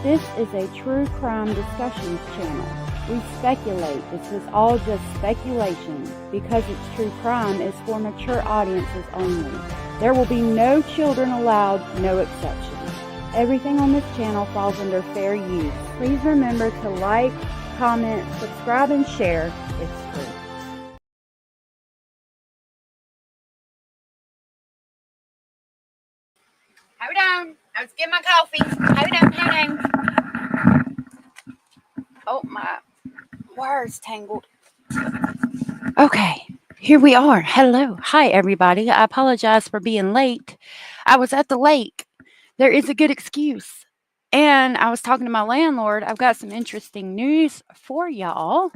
This is a true crime discussions channel. We speculate. This is all just speculation. Because it's true crime, it's for mature audiences only. There will be no children allowed, no exceptions. Everything on this channel falls under fair use. Please remember to like, comment, subscribe, and share. It's free. Hold on. I was getting my coffee. Hold on. Oh, my wire's tangled. Okay, here we are. Hello. Hi, everybody. I apologize for being late. I was at the lake. There is a good excuse. And I was talking to my landlord. I've got some interesting news for y'all.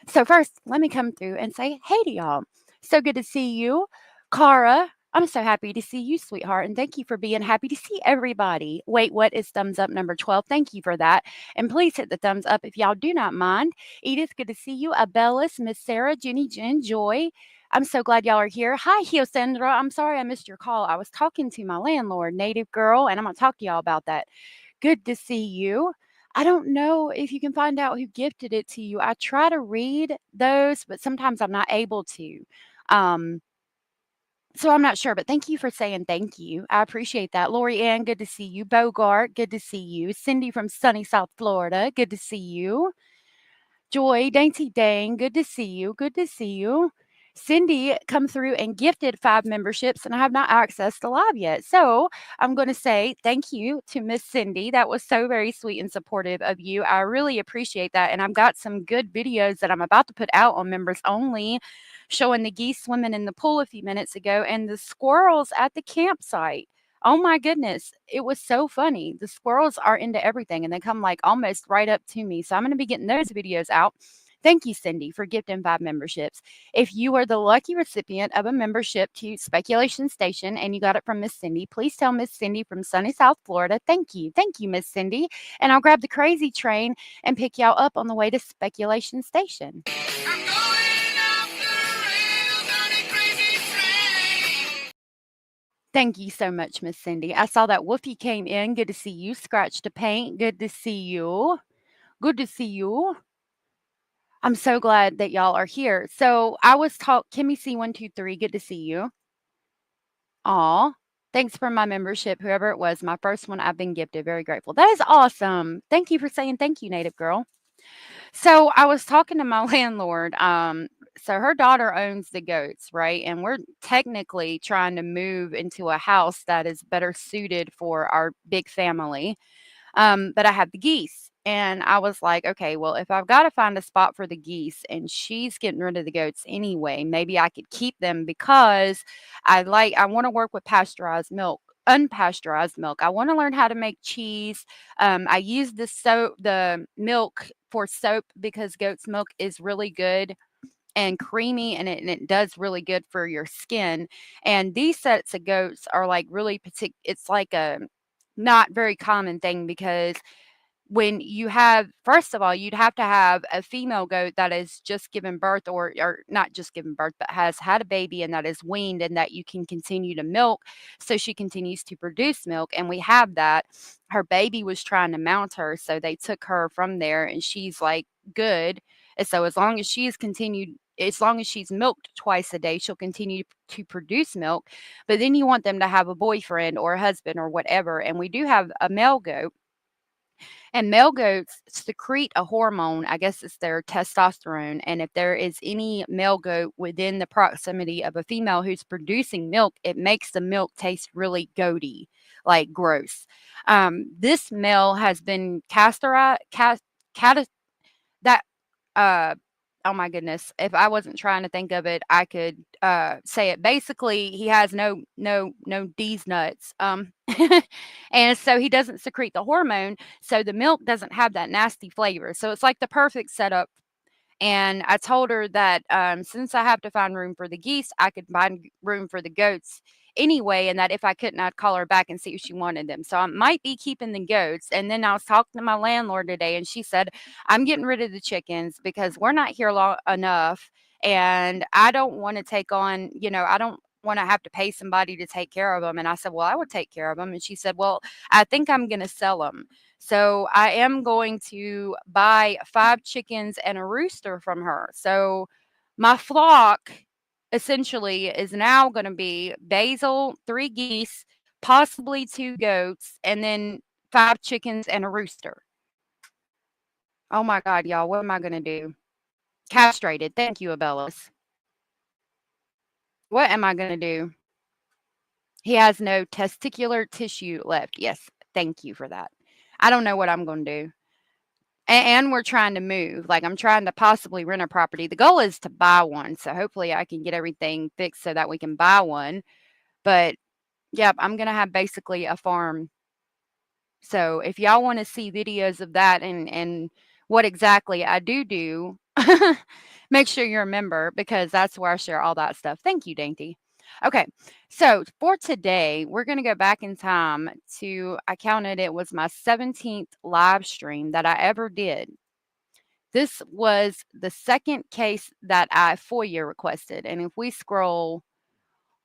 So first, let me come through and say hey to y'all. So good to see you, Cara. I'm so happy to see you, sweetheart, and thank you for being happy to see everybody. Wait, what is thumbs up number 12? Thank you for that. And please hit the thumbs up if y'all do not mind. Edith, good to see you. Abellis, Miss Sarah, Jenny, Jen, Joy. I'm so glad y'all are here. Hi, Hiosandra. I'm sorry I missed your call. I was talking to my landlord, Native Girl, and I'm going to talk to y'all about that. Good to see you. I don't know if you can find out who gifted it to you. I try to read those, but sometimes I'm not able to. Um, so I'm not sure, but thank you for saying thank you. I appreciate that. Lori Ann, good to see you. Bogart, good to see you. Cindy from sunny South Florida, good to see you. Joy, Dainty Dang, good to see you. Good to see you. Cindy come through and gifted 5 memberships, and I have not accessed the live yet. So I'm going to say thank you to Miss Cindy. That was so very sweet and supportive of you. I really appreciate that. And I've got some good videos that I'm about to put out on members only, showing the geese swimming in the pool a few minutes ago and the squirrels at the campsite. Oh my goodness, it was so funny. The squirrels are into everything and they come like almost right up to me. So I'm going to be getting those videos out. Thank you, Cindy, for gifting 5 memberships. If you are the lucky recipient of a membership to Speculation Station and you got it from Miss Cindy, please tell Miss Cindy from sunny South Florida, thank you. Thank you, Miss Cindy. And I'll grab the crazy train and pick y'all up on the way to Speculation Station. Thank you so much, Miss Cindy. I saw that Woofy came in. Good to see you. Scratch to paint. Good to see you. Good to see you. I'm so glad that y'all are here. So I was taught Kimmy C123. Good to see you. Aw. Thanks for my membership, whoever it was. My first one I've been gifted. Very grateful. That is awesome. Thank you for saying thank you, Native Girl. So I was talking to my landlord. So her daughter owns the goats, right? And we're technically trying to move into a house that is better suited for our big family. But I have the geese. And I was like, okay, well, if I've got to find a spot for the geese and she's getting rid of the goats anyway, maybe I could keep them because I want to work with pasteurized milk, unpasteurized milk. I want to learn how to make cheese. I use the milk for soap because goat's milk is really good and creamy and it does really good for your skin. And these sets of goats are like really particular. It's like a not very common thing because when you have first of all, you'd have to have a female goat that is just given birth or not just given birth, but has had a baby and that is weaned and that you can continue to milk so she continues to produce milk. And we have that. Her baby was trying to mount her, so they took her from there and she's like good. And so as long as she's milked twice a day, she'll continue to produce milk. But then you want them to have a boyfriend or a husband or whatever. And we do have a male goat. And male goats secrete a hormone, I guess it's their testosterone. And if there is any male goat within the proximity of a female who's producing milk, it makes the milk taste really goaty, like gross. This male has been castorized, that uh oh my goodness, if I wasn't trying to think of it, I could say it. Basically, he has no D's nuts. And so he doesn't secrete the hormone, so the milk doesn't have that nasty flavor. So it's like the perfect setup. And I told her that since I have to find room for the geese, I could find room for the goats anyway, and that if I couldn't, I'd call her back and see if she wanted them. So I might be keeping the goats. And then I was talking to my landlord today, and she said, I'm getting rid of the chickens because we're not here long enough. And I don't want to take on, want to have to pay somebody to take care of them. And I said, well, I would take care of them. And she said, well, I think I'm going to sell them. So I am going to buy 5 chickens and a rooster from her. So my flock essentially is now going to be basil, 3 geese, possibly 2 goats, and then 5 chickens and a rooster. Oh my God, y'all, what am I going to do? Castrated. Thank you, Abellis. What am I going to do? He has no testicular tissue left. Yes, thank you for that. I don't know what I'm going to do. And we're trying to move. Like, I'm trying to possibly rent a property. The goal is to buy one. So hopefully I can get everything fixed so that we can buy one. But yeah, I'm going to have basically a farm. So if y'all want to see videos of that and what exactly I do, make sure you're a member because that's where I share all that stuff. Thank you, Dainty. Okay, so for today, we're going to go back in time to, I counted it was my 17th live stream that I ever did. This was the second case that I FOIA requested. And if we scroll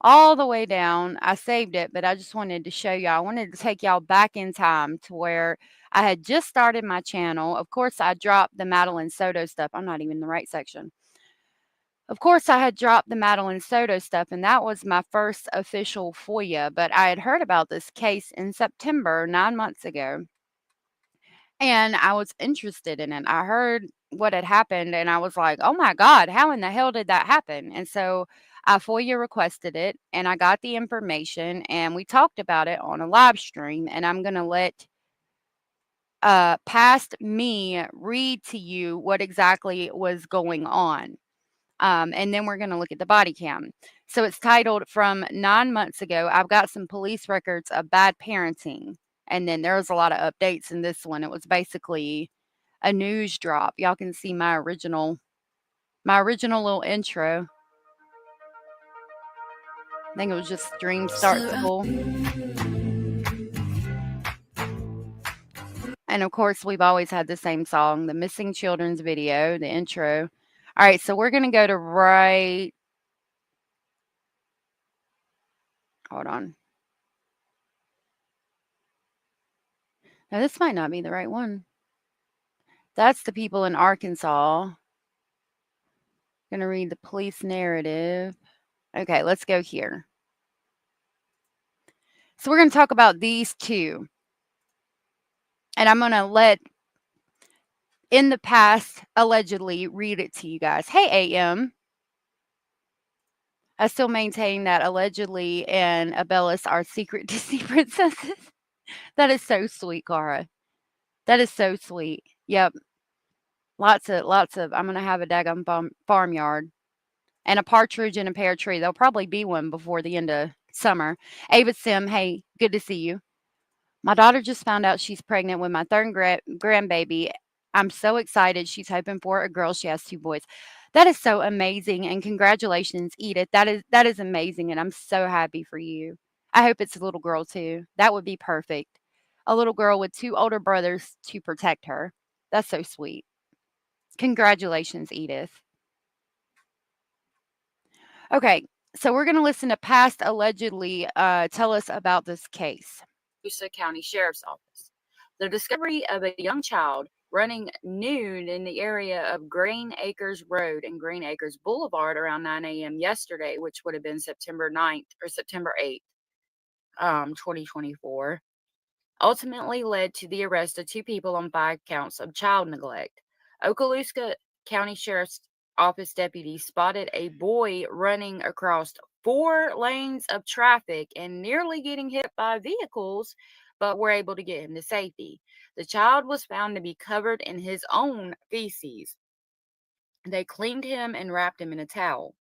all the way down, I saved it, but I just wanted to show y'all. I wanted to take y'all back in time to where I had just started my channel. Of course, I dropped the Madeline Soto stuff. I'm not even in the right section. Of course, I had dropped the Madeline Soto stuff, and that was my first official FOIA, but I had heard about this case in September, 9 months ago, and I was interested in it. I heard what had happened, and I was like, oh my God, how in the hell did that happen? And so I FOIA requested it, and I got the information, and we talked about it on a live stream, and I'm going to let past me read to you what exactly was going on. And then we're going to look at the body cam. So it's titled From 9 months ago. I've got some police records of bad parenting. And then there was a lot of updates in this one. It was basically a news drop. Y'all can see my original little intro. I think it was just Dream Start School. And of course, we've always had the same song, the Missing Children's video, the intro. All right, so we're going to go to right. Hold on. Now, this might not be the right one. That's the people in Arkansas. Going to read the police narrative. Okay, let's go here. So we're going to talk about these two. And I'm going to let In the Past Allegedly read it to you guys. Hey, AM. I still maintain that Allegedly and Abellis are secret Disney princesses. That is so sweet, Cara. That is so sweet. Yep. Lots of, I'm going to have a daggum farmyard. And a partridge in a pear tree. There'll probably be one before the end of summer. Ava Sim, hey, good to see you. My daughter just found out she's pregnant with my third grandbaby. I'm so excited. She's hoping for a girl. She has 2 boys. That is so amazing. And congratulations, Edith. That is amazing. And I'm so happy for you. I hope it's a little girl too. That would be perfect. A little girl with 2 older brothers to protect her. That's so sweet. Congratulations, Edith. Okay, so we're going to listen to past allegedly tell us about this case. Coosa County Sheriff's Office. The discovery of a young child running nude in the area of Green Acres Road and Green Acres Boulevard around 9 a.m. yesterday, which would have been September 9th or September 8th, 2024, ultimately led to the arrest of 2 people on 5 counts of child neglect. Okaloosa County Sheriff's Office deputies spotted a boy running across 4 lanes of traffic and nearly getting hit by vehicles, but were able to get him to safety. The child was found to be covered in his own feces. They cleaned him and wrapped him in a towel.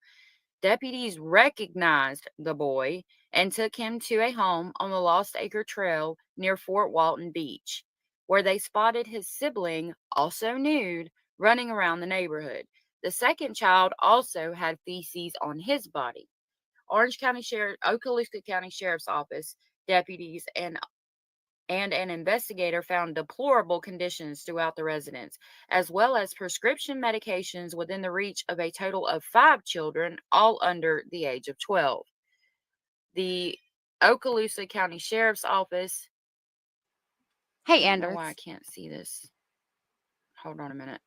Deputies recognized the boy and took him to a home on the Lost Acre Trail near Fort Walton Beach, where they spotted his sibling, also nude, running around the neighborhood. The second child also had feces on his body. Okaloosa County Sheriff's Office deputies and an investigator found deplorable conditions throughout the residence, as well as prescription medications within the reach of a total of 5 children, all under the age of 12. The Okaloosa County Sheriff's Office. I Hey, don't know why I Anders. can't see this. Hold on a minute.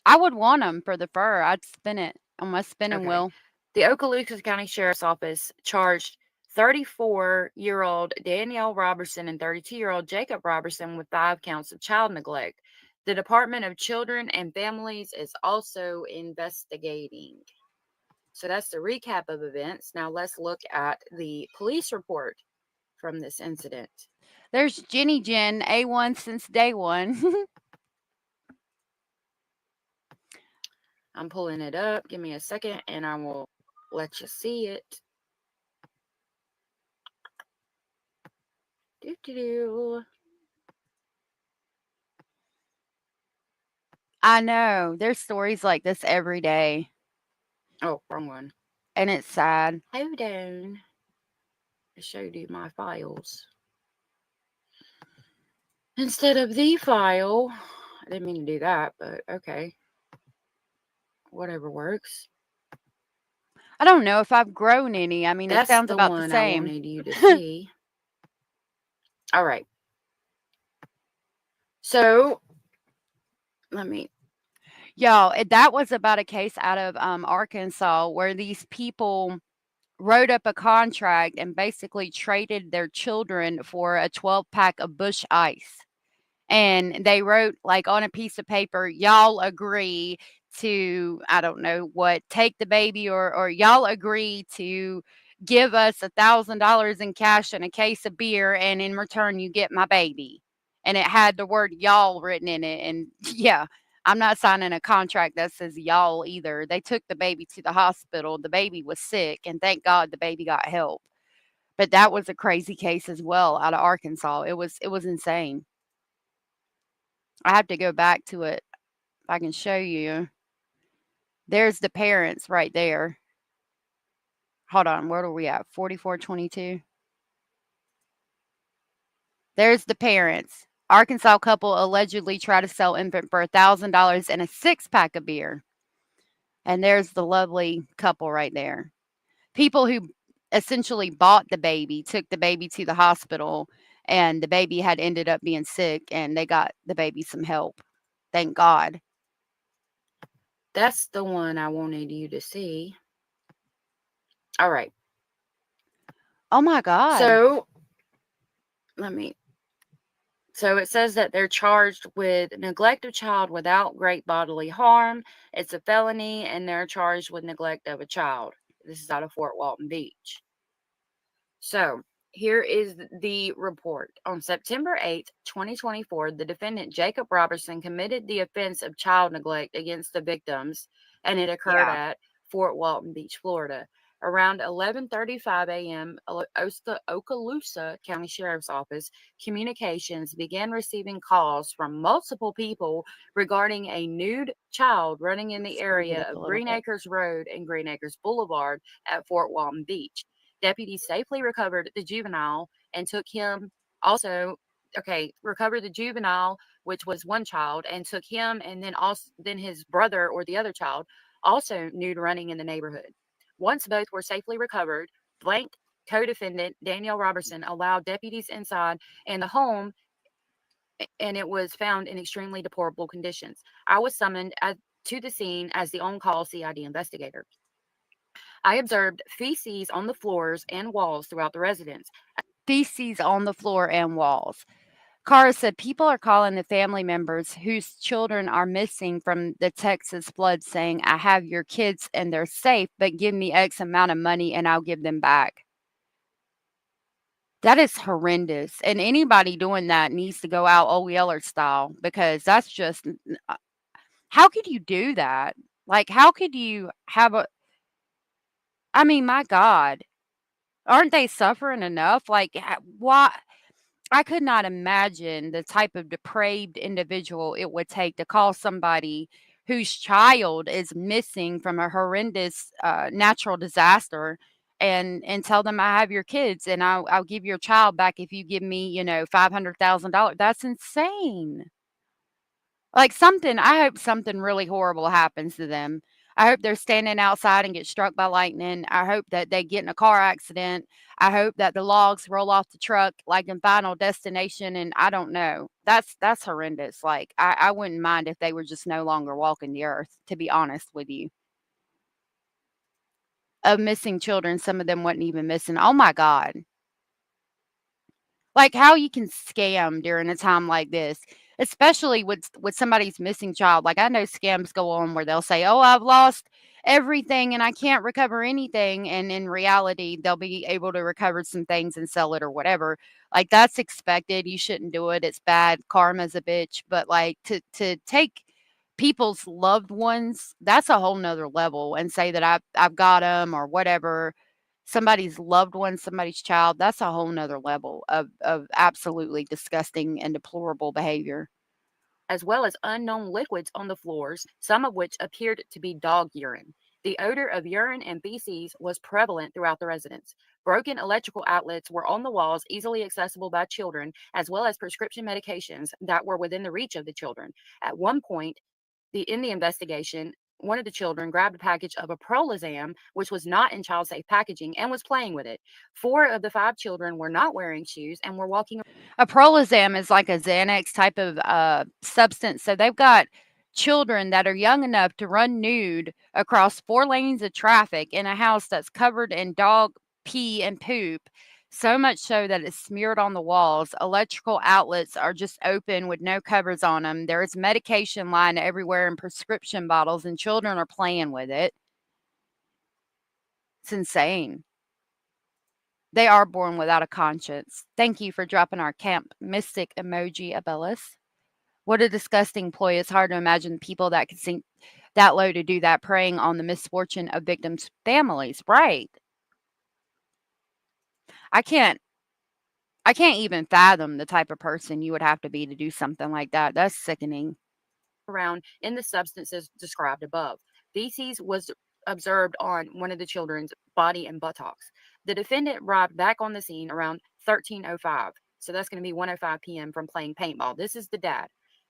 I would want them for the fur. I'd spin it on my spinning Okay. wheel. The Okaloosa County Sheriff's Office charged 34-year-old Danielle Robertson and 32-year-old Jacob Robertson with 5 counts of child neglect. The Department of Children and Families is also investigating. So that's the recap of events. Now let's look at the police report from this incident. There's Jenny Jen, A1 since day one. I'm pulling it up. Give me a second and I will let you see it. Doo-doo-doo. I know. There's stories like this every day, Oh, wrong one. and it's sad. Hold on. I showed you my files. Instead of the file. I didn't mean to do that, but okay. Whatever works. I don't know if I've grown any. I mean, it That's sounds the about the one I same. wanted you to see. All right. So, let me. Y'all, that was about a case out of Arkansas where these people wrote up a contract and basically traded their children for a 12-pack of Bush Ice. And they wrote like on a piece of paper, y'all agree to, I don't know what, take the baby, or y'all agree to give us $1,000 in cash and a case of beer, and in return you get my baby. And it had the word y'all written in it. And yeah, I'm not signing a contract that says y'all either. They took the baby to the hospital. The baby was sick, and thank God the baby got help. But that was a crazy case as well out of Arkansas. It was insane. I have to go back to it. If I can show you. There's the parents right there. Hold on, where are we at? 4422. There's the parents. Arkansas couple allegedly tried to sell infant for $1,000 and a 6-pack of beer. And there's the lovely couple right there. People who essentially bought the baby, took the baby to the hospital, and the baby had ended up being sick, and they got the baby some help. Thank God. That's the one I wanted you to see. All right. Oh my God. So, let me. So it says that they're charged with neglect of child without great bodily harm. It's a felony, and they're charged with neglect of a child. This is out of Fort Walton Beach. So here is the report. On September 8th, 2024, the defendant Jacob Robertson committed the offense of child neglect against the victims, and it occurred Yeah. at Fort Walton Beach, Florida. Around 11:35 a.m., Okaloosa County Sheriff's Office communications began receiving calls from multiple people regarding a nude child running in the Screwed it area up a of little Green bit. Acres Road and Green Acres Boulevard at Fort Walton Beach. Deputies safely recovered the juvenile and took him also recovered the juvenile, which was one child, and took him, and then his brother or the other child, also nude running in the neighborhood. Once both were safely recovered, blank co-defendant Danielle Robertson allowed deputies inside and the home, and it was found in extremely deplorable conditions. I was summoned to the scene as the on-call CID investigator. I observed feces on the floors and walls throughout the residence. Feces on the floor and walls. Kara said people are calling the family members whose children are missing from the Texas flood saying, I have your kids and they're safe, but give me X amount of money and I'll give them back. That is horrendous. And anybody doing that needs to go out Old Yeller style, because that's just, how could you do that? Like, how could you have I mean, my God, aren't they suffering enough? Like, why? I could not imagine the type of depraved individual it would take to call somebody whose child is missing from a horrendous natural disaster and tell them, I have your kids and I'll give your child back if you give me, $500,000. That's insane. Like, I hope something really horrible happens to them. I hope they're standing outside and get struck by lightning. I hope that they get in a car accident. I hope that the logs roll off the truck like in Final Destination, and I don't know. That's horrendous. Like I wouldn't mind if they were just no longer walking the earth, to be honest with you. Of missing children, some of them wasn't even missing. Oh my God. Like how you can scam during a time like this, especially with somebody's missing child. Like I know scams go on where they'll say, "Oh, I've lost everything and I can't recover anything," and in reality, they'll be able to recover some things and sell it or whatever. Like that's expected. You shouldn't do it. It's bad. Karma's a bitch. But like to take people's loved ones, that's a whole nother level, and say that I've got them or whatever, somebody's loved one, somebody's child, that's a whole nother level of absolutely disgusting and deplorable behavior. as well as unknown liquids on the floors, some of which appeared to be dog urine. The odor of urine and feces was prevalent throughout the residence. Broken electrical outlets were on the walls, easily accessible by children, as well as prescription medications that were within the reach of the children. At one point, in the investigation, one of the children grabbed a package of a Prolazam, which was not in child safe packaging, and was playing with it. 4 of the 5 children were not wearing shoes and were walking. A Prolazam is like a Xanax type of substance. So they've got children that are young enough to run nude across 4 lanes of traffic in a house that's covered in dog pee and poop. So much so that it's smeared on the walls. Electrical outlets are just open with no covers on them. There is medication lying everywhere in prescription bottles, and children are playing with it. It's insane. They are born without a conscience. Thank you for dropping our Camp Mystic emoji, Abellis. What a disgusting ploy. It's hard to imagine people that could sink that low to do that, preying on the misfortune of victims' families. Right. I can't I can't even fathom the type of person you would have to be to do something like that. That's sickening. Around in the substances described above. Feces was observed on one of the children's body and buttocks. The defendant arrived back on the scene around 13:05. So that's going to be 1:05 p.m. from playing paintball. This is the dad.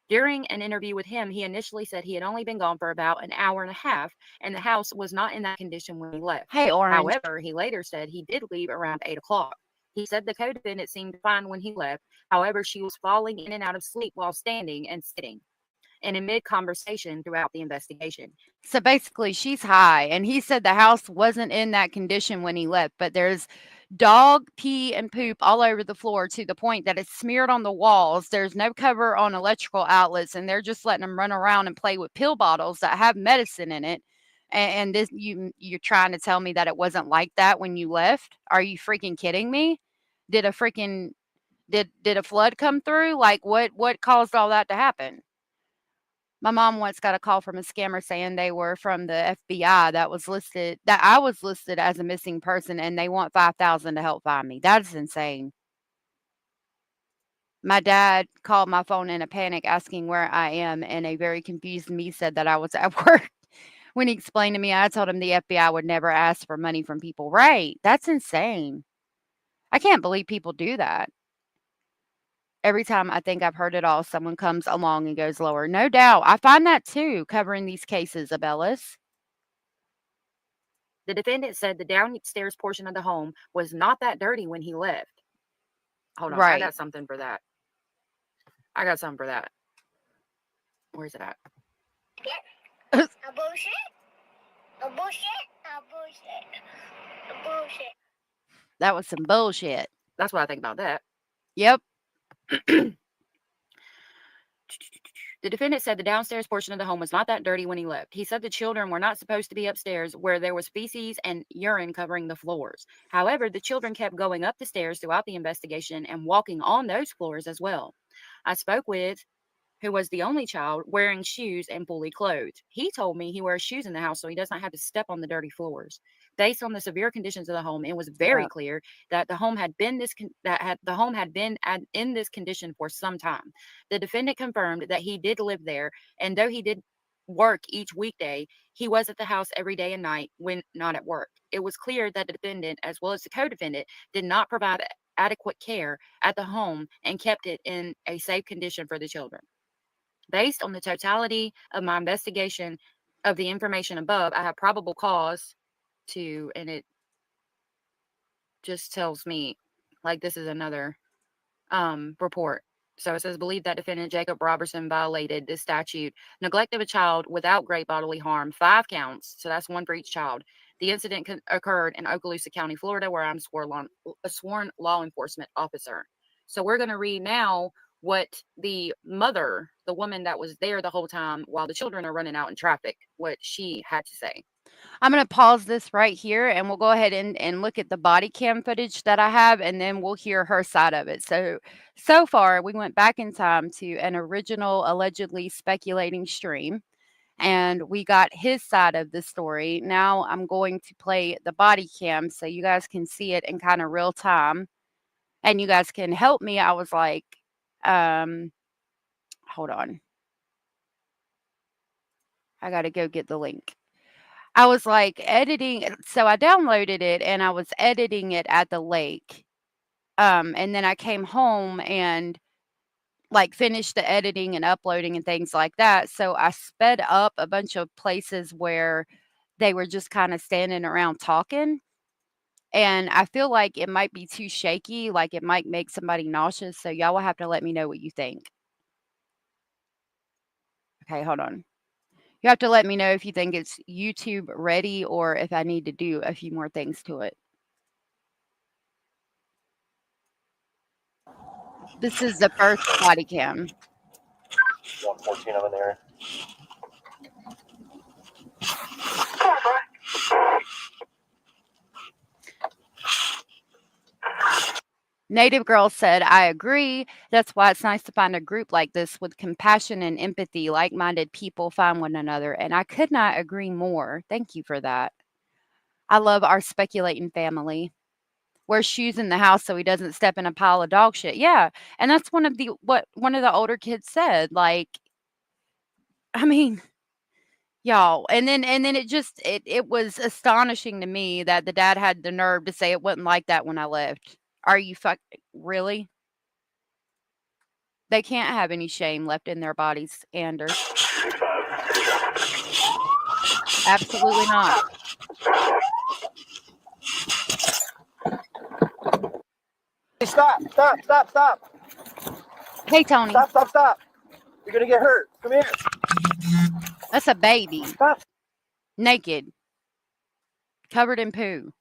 During an interview with him, he initially said he had only been gone for about an hour and a half, and the house was not in that condition when he left. Hey, Orange. However, he later said he did leave around 8 o'clock. He said the co-defendant seemed fine when he left. However, she was falling in and out of sleep while standing and sitting and in mid conversation throughout the investigation. So basically, she's high, and he said the house wasn't in that condition when he left, but there's dog pee and poop all over the floor to the point that it's smeared on the walls. There's no cover on electrical outlets, and they're just letting them run around and play with pill bottles that have medicine in it. And this, you're trying to tell me that it wasn't like that when you left? Are you freaking kidding me? Did a freaking did a flood come through? Like what caused all that to happen? My mom once got a call from a scammer saying they were from the FBI that I was listed as a missing person, and they want 5,000 to help find me. That is insane. My dad called my phone in a panic asking where I am, and a very confused me said that I was at work. When he explained to me, I told him the FBI would never ask for money from people. Right. That's insane. I can't believe people do that. Every time I think I've heard it all, someone comes along and goes lower. No doubt. I find that too, covering these cases, Abellis. The defendant said the downstairs portion of the home was not that dirty when he left. Hold on, I Right. got something for that. I got something for that. Where's it at? A bullshit. A bullshit. A bullshit. A bullshit. That was some bullshit. That's what I think about that. Yep. The defendant said the downstairs portion of the home was not that dirty when he left. He said the children were not supposed to be upstairs where there was feces and urine covering the floors. However, the children kept going up the stairs throughout the investigation and walking on those floors as well. I spoke with who was the only child wearing shoes and fully clothed. He told me he wears shoes in the house so he does not have to step on the dirty floors. Based on the severe conditions of the home, it was very clear that the home had been in this condition for some time. The defendant confirmed that he did live there, and though he did work each weekday, he was at the house every day and night when not at work. It was clear that the defendant, as well as the co-defendant, did not provide adequate care at the home and kept it in a safe condition for the children. Based on the totality of my investigation of the information above, I have probable cause to, and it just tells me, like, this is another report. So it says, believe that defendant Jacob Robertson violated this statute, neglect of a child without great bodily harm, 5 counts. So that's 1 for each child. The incident occurred in Okaloosa County, Florida, where I'm a sworn law enforcement officer. So we're going to read now what the mother, the woman that was there the whole time while the children are running out in traffic, what she had to say. I'm going to pause this right here, and we'll go ahead and look at the body cam footage that I have, and then we'll hear her side of it. So far, we went back in time to an original Allegedly Speculating stream, and we got his side of the story. Now I'm going to play the body cam so you guys can see it in kind of real time, and you guys can help me. I was like, hold on. I got to go get the link. I was like editing, so I downloaded it and I was editing it at the lake. And then I came home and like finished the editing and uploading and things like that. So I sped up a bunch of places where they were just kind of standing around talking. And I feel like it might be too shaky, like it might make somebody nauseous. So y'all will have to let me know what you think. Okay, hold on. You have to let me know if you think it's YouTube ready or if I need to do a few more things to it. This is the first body cam. 114 of in there. Native Girl said, I agree. That's why it's nice to find a group like this with compassion and empathy. Like-minded people find one another. And I could not agree more. Thank you for that. I love our speculating family. Wears shoes in the house so he doesn't step in a pile of dog shit. Yeah. And that's what one of the older kids said. Like, I mean, y'all. And then it was astonishing to me that the dad had the nerve to say it wasn't like that when I left. Are you really? They can't have any shame left in their bodies, Anders. Absolutely not. Hey, stop. Hey, Tony. Stop. You're going to get hurt. Come here. That's a baby. Stop. Naked. Covered in poo.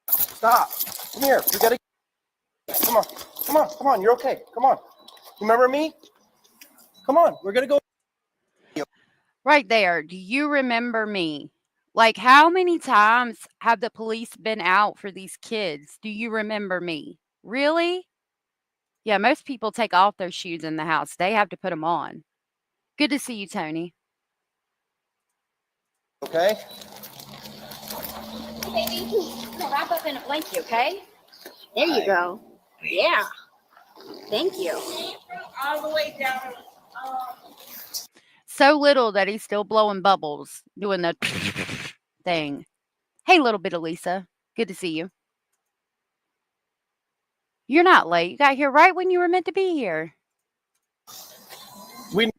Stop. Come here. We got to. Come on. You're okay. Come on. Remember me? Come on. We're going to go. Right there. Do you remember me? Like, how many times have the police been out for these kids? Do you remember me? Really? Yeah, most people take off their shoes in the house. They have to put them on. Good to see you, Tony. Okay. Baby, I'm gonna wrap up in a blanket, okay? There you go. Yeah. Thank you. All the way down. So little that he's still blowing bubbles, doing the thing. Hey, little bit of Lisa. Good to see you. You're not late. You got here right when you were meant to be here. We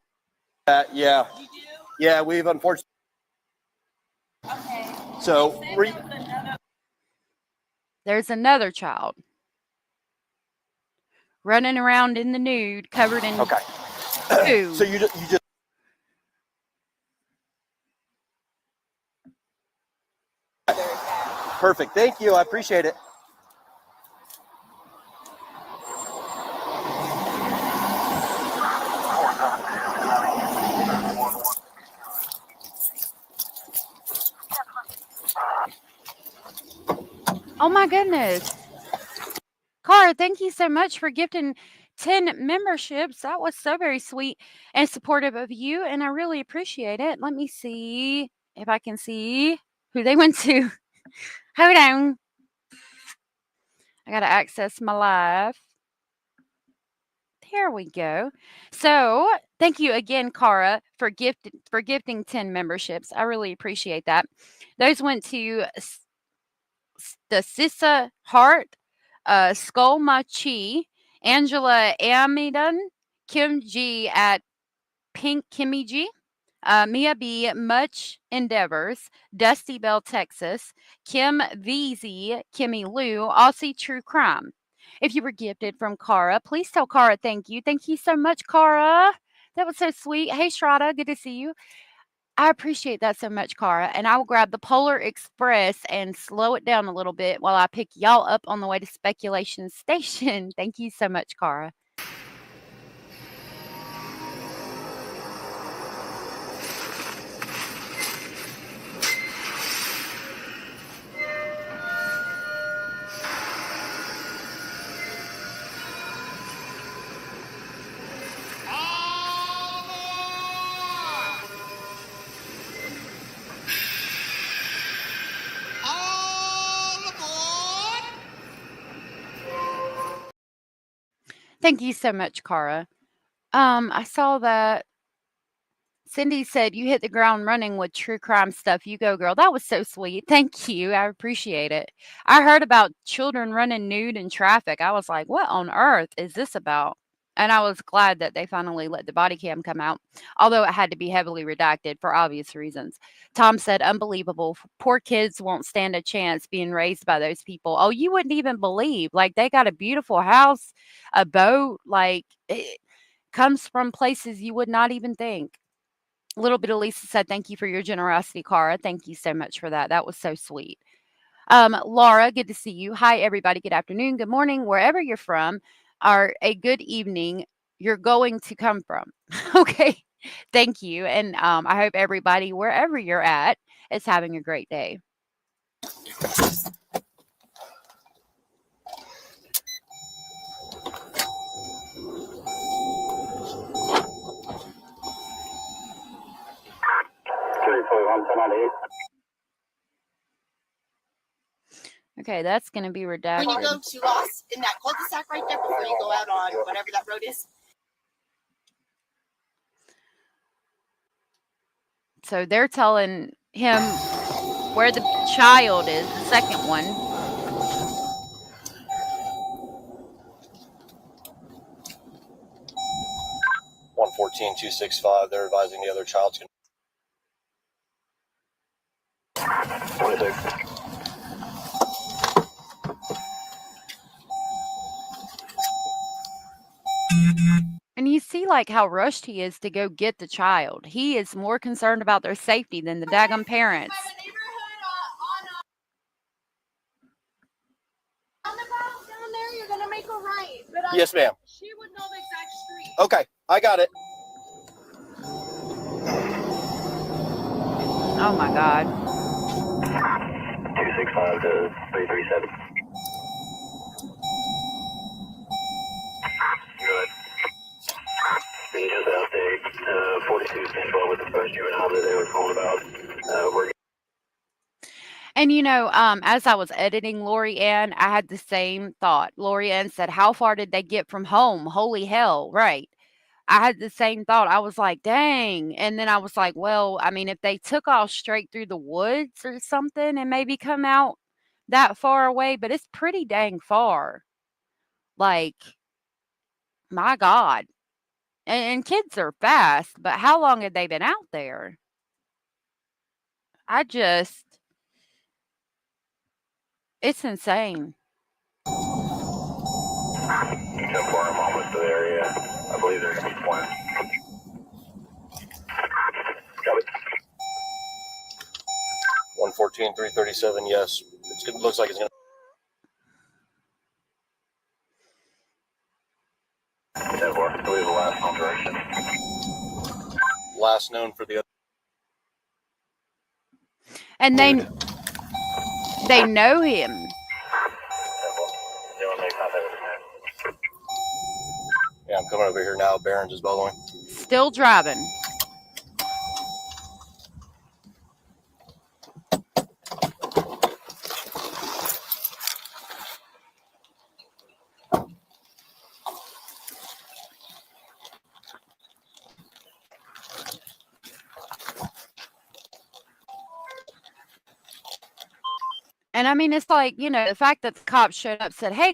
yeah. You do? Yeah, we've unfortunately. Okay. So, There's another child running around in the nude, covered in okay. poo. So you just. Perfect. Thank you. I appreciate it. Oh my goodness. Cara, thank you so much for gifting 10 memberships. That was so very sweet and supportive of you, and I really appreciate it. Let me see if I can see who they went to. Hold on. I got to access my live. There we go. So, thank you again, Cara, for gifting 10 memberships. I really appreciate that. Those went to the Sissa Hart, Skull Machi, Angela Amidon, Kim G at Pink Kimmy G, Mia B, Much Endeavors, Dusty Bell, Texas, Kim VZ, Kimmy Lou, Aussie True Crime. If you were gifted from Cara, please tell Cara thank you. Thank you so much, Cara. That was so sweet. Hey, Shraddha, good to see you. I appreciate that so much, Cara. And I will grab the Polar Express and slow it down a little bit while I pick y'all up on the way to Speculation Station. Thank you so much, Cara. Thank you so much, Cara. I saw that Cindy said you hit the ground running with true crime stuff. You go, girl. That was so sweet. Thank you. I appreciate it. I heard about children running nude in traffic. I was like, what on earth is this about? And I was glad that they finally let the body cam come out, although it had to be heavily redacted for obvious reasons. Tom said, unbelievable. Poor kids won't stand a chance being raised by those people. Oh, you wouldn't even believe. Like, they got a beautiful house, a boat. Like, it comes from places you would not even think. Little bit of Lisa said, thank you for your generosity, Cara. Thank you so much for that. That was so sweet. Laura, good to see you. Hi, everybody. Good afternoon. Good morning, wherever you're from, or a good evening you're going to come from. Okay. Thank you. And I hope everybody, wherever you're at, is having a great day. Okay, that's going to be redacted. When you go to Lost in that cul-de-sac right there before you go out on whatever that road is. So they're telling him where the child is, the second one. $114,265. They're advising the other child's going 26. And you see, like, how rushed he is to go get the child. He is more concerned about their safety than the daggum parents. Down there, you're gonna make a right. But Yes, ma'am. She would know the exact street. Okay, I got it. Oh my God. 265 to 337. Good. And just an update, 42 Central with the first juvenile that they were calling about. We're And you know, as I was editing Lori Ann, I had the same thought. Lori Ann said, how far did they get from home? Holy hell, right. I had the same thought. I was like, dang. And then I was like, well, I mean, if they took off straight through the woods or something and maybe come out that far away, but it's pretty dang far. Like, my God. And kids are fast, but how long had they been out there? It's insane. so far, I'm almost to the area. I believe they're going to be twins. Copy. 114,337. Yes, it looks like it's going to. 10-4. I believe the last known direction. Last known for the other. And they know him. Yeah, I'm coming over here now. Barron's is following. Still driving. And I mean, it's like, you know, the fact that the cops showed up, said, hey,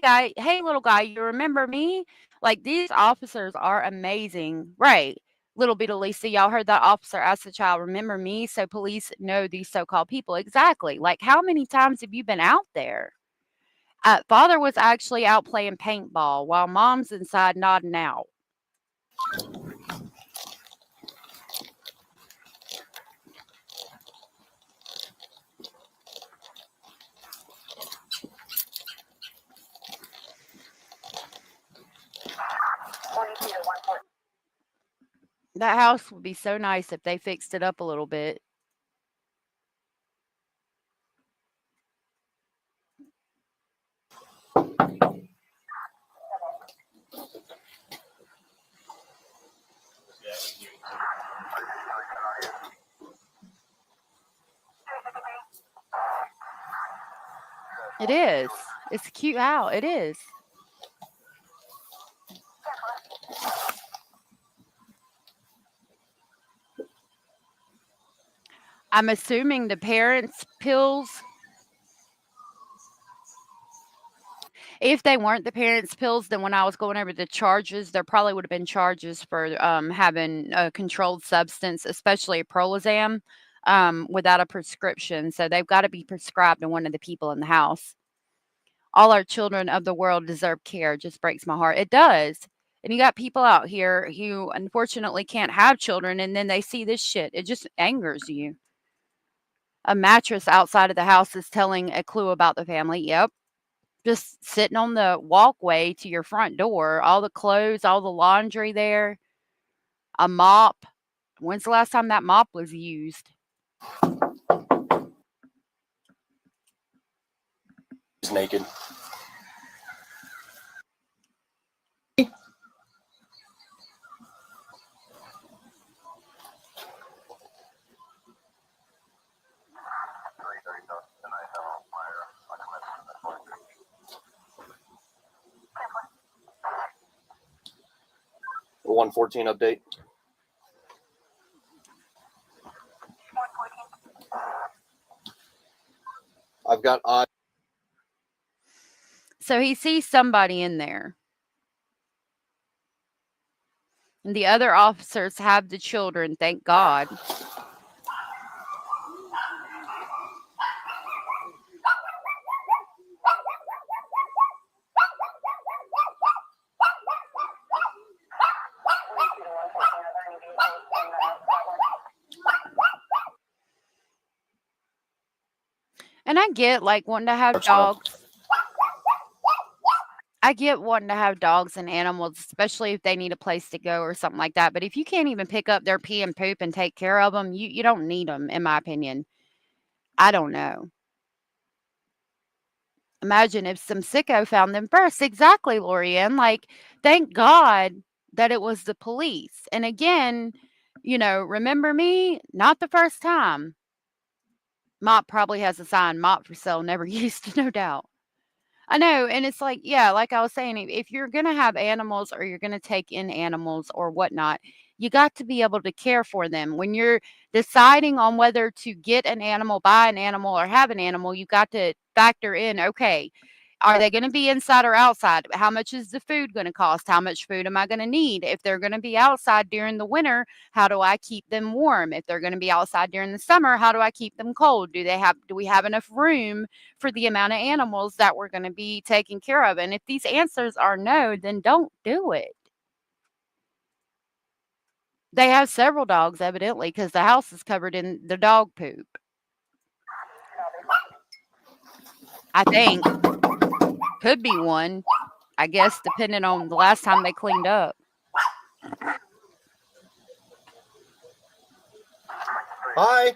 little guy, you remember me? Like, these officers are amazing. Right. Little bit of Lisa, y'all heard that officer ask the child, remember me? So police know these so-called people. Exactly. Like, how many times have you been out there? Father was actually out playing paintball while mom's inside nodding out. That house would be so nice if they fixed it up a little bit. It is. It's a cute house. It is. I'm assuming the parents' pills, if they weren't the parents' pills, then when I was going over the charges, there probably would have been charges for having a controlled substance, especially a Prolozam, without a prescription. So they've got to be prescribed to one of the people in the house. All our children of the world deserve care. Just breaks my heart. It does. And you got people out here who unfortunately can't have children, and then they see this shit. It just angers you. A mattress outside of the house is telling a clue about the family. Yep. Just sitting on the walkway to your front door. All the clothes, all the laundry there. A mop. When's the last time that mop was used? He's naked. The 114 update. I've got eyes. So he sees somebody in there. And the other officers have the children, thank God. And I get like wanting to have dogs. I get wanting to have dogs and animals, especially if they need a place to go or something like that. But if you can't even pick up their pee and poop and take care of them, you don't need them, in my opinion. I don't know. Imagine if some sicko found them first. Exactly, Lorianne. Like, thank God that it was the police. And again, remember me? Not the first time. Mop probably has a sign, mop for sale, never used, no doubt. I know, and it's like, yeah, like I was saying, if you're gonna have animals or you're gonna take in animals or whatnot, you got to be able to care for them. When you're deciding on whether to get an animal, buy an animal, or have an animal, you got to factor in, okay, are they going to be inside or outside? How much is the food going to cost? How much food am I going to need? If they're going to be outside during the winter, how do I keep them warm? If they're going to be outside during the summer, how do I keep them cold? Do we have enough room for the amount of animals that we're going to be taking care of? And if these answers are no, then don't do it. They have several dogs, evidently, because the house is covered in the dog poop. I think. Could be one, I guess, depending on the last time they cleaned up. Hi.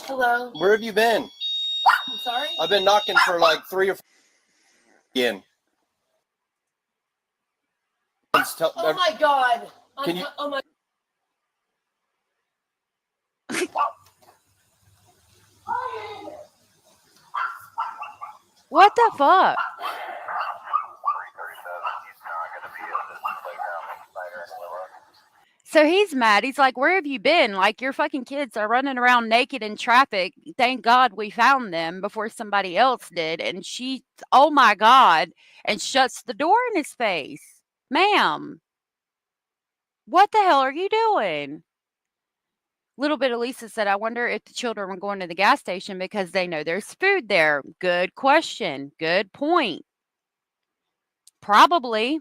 Hello. Where have you been? I'm sorry? I've been knocking for like 3 or 4 again. Oh my God. Can you? Oh my. What the fuck? So he's mad. He's like, "Where have you been? Like, your fucking kids are running around naked in traffic. Thank God we found them before somebody else did." And she, oh my God, and shuts the door in his face. Ma'am, what the hell are you doing? Little bit of Lisa said, "I wonder if the children were going to the gas station because they know there's food there." Good question. Good point. Probably.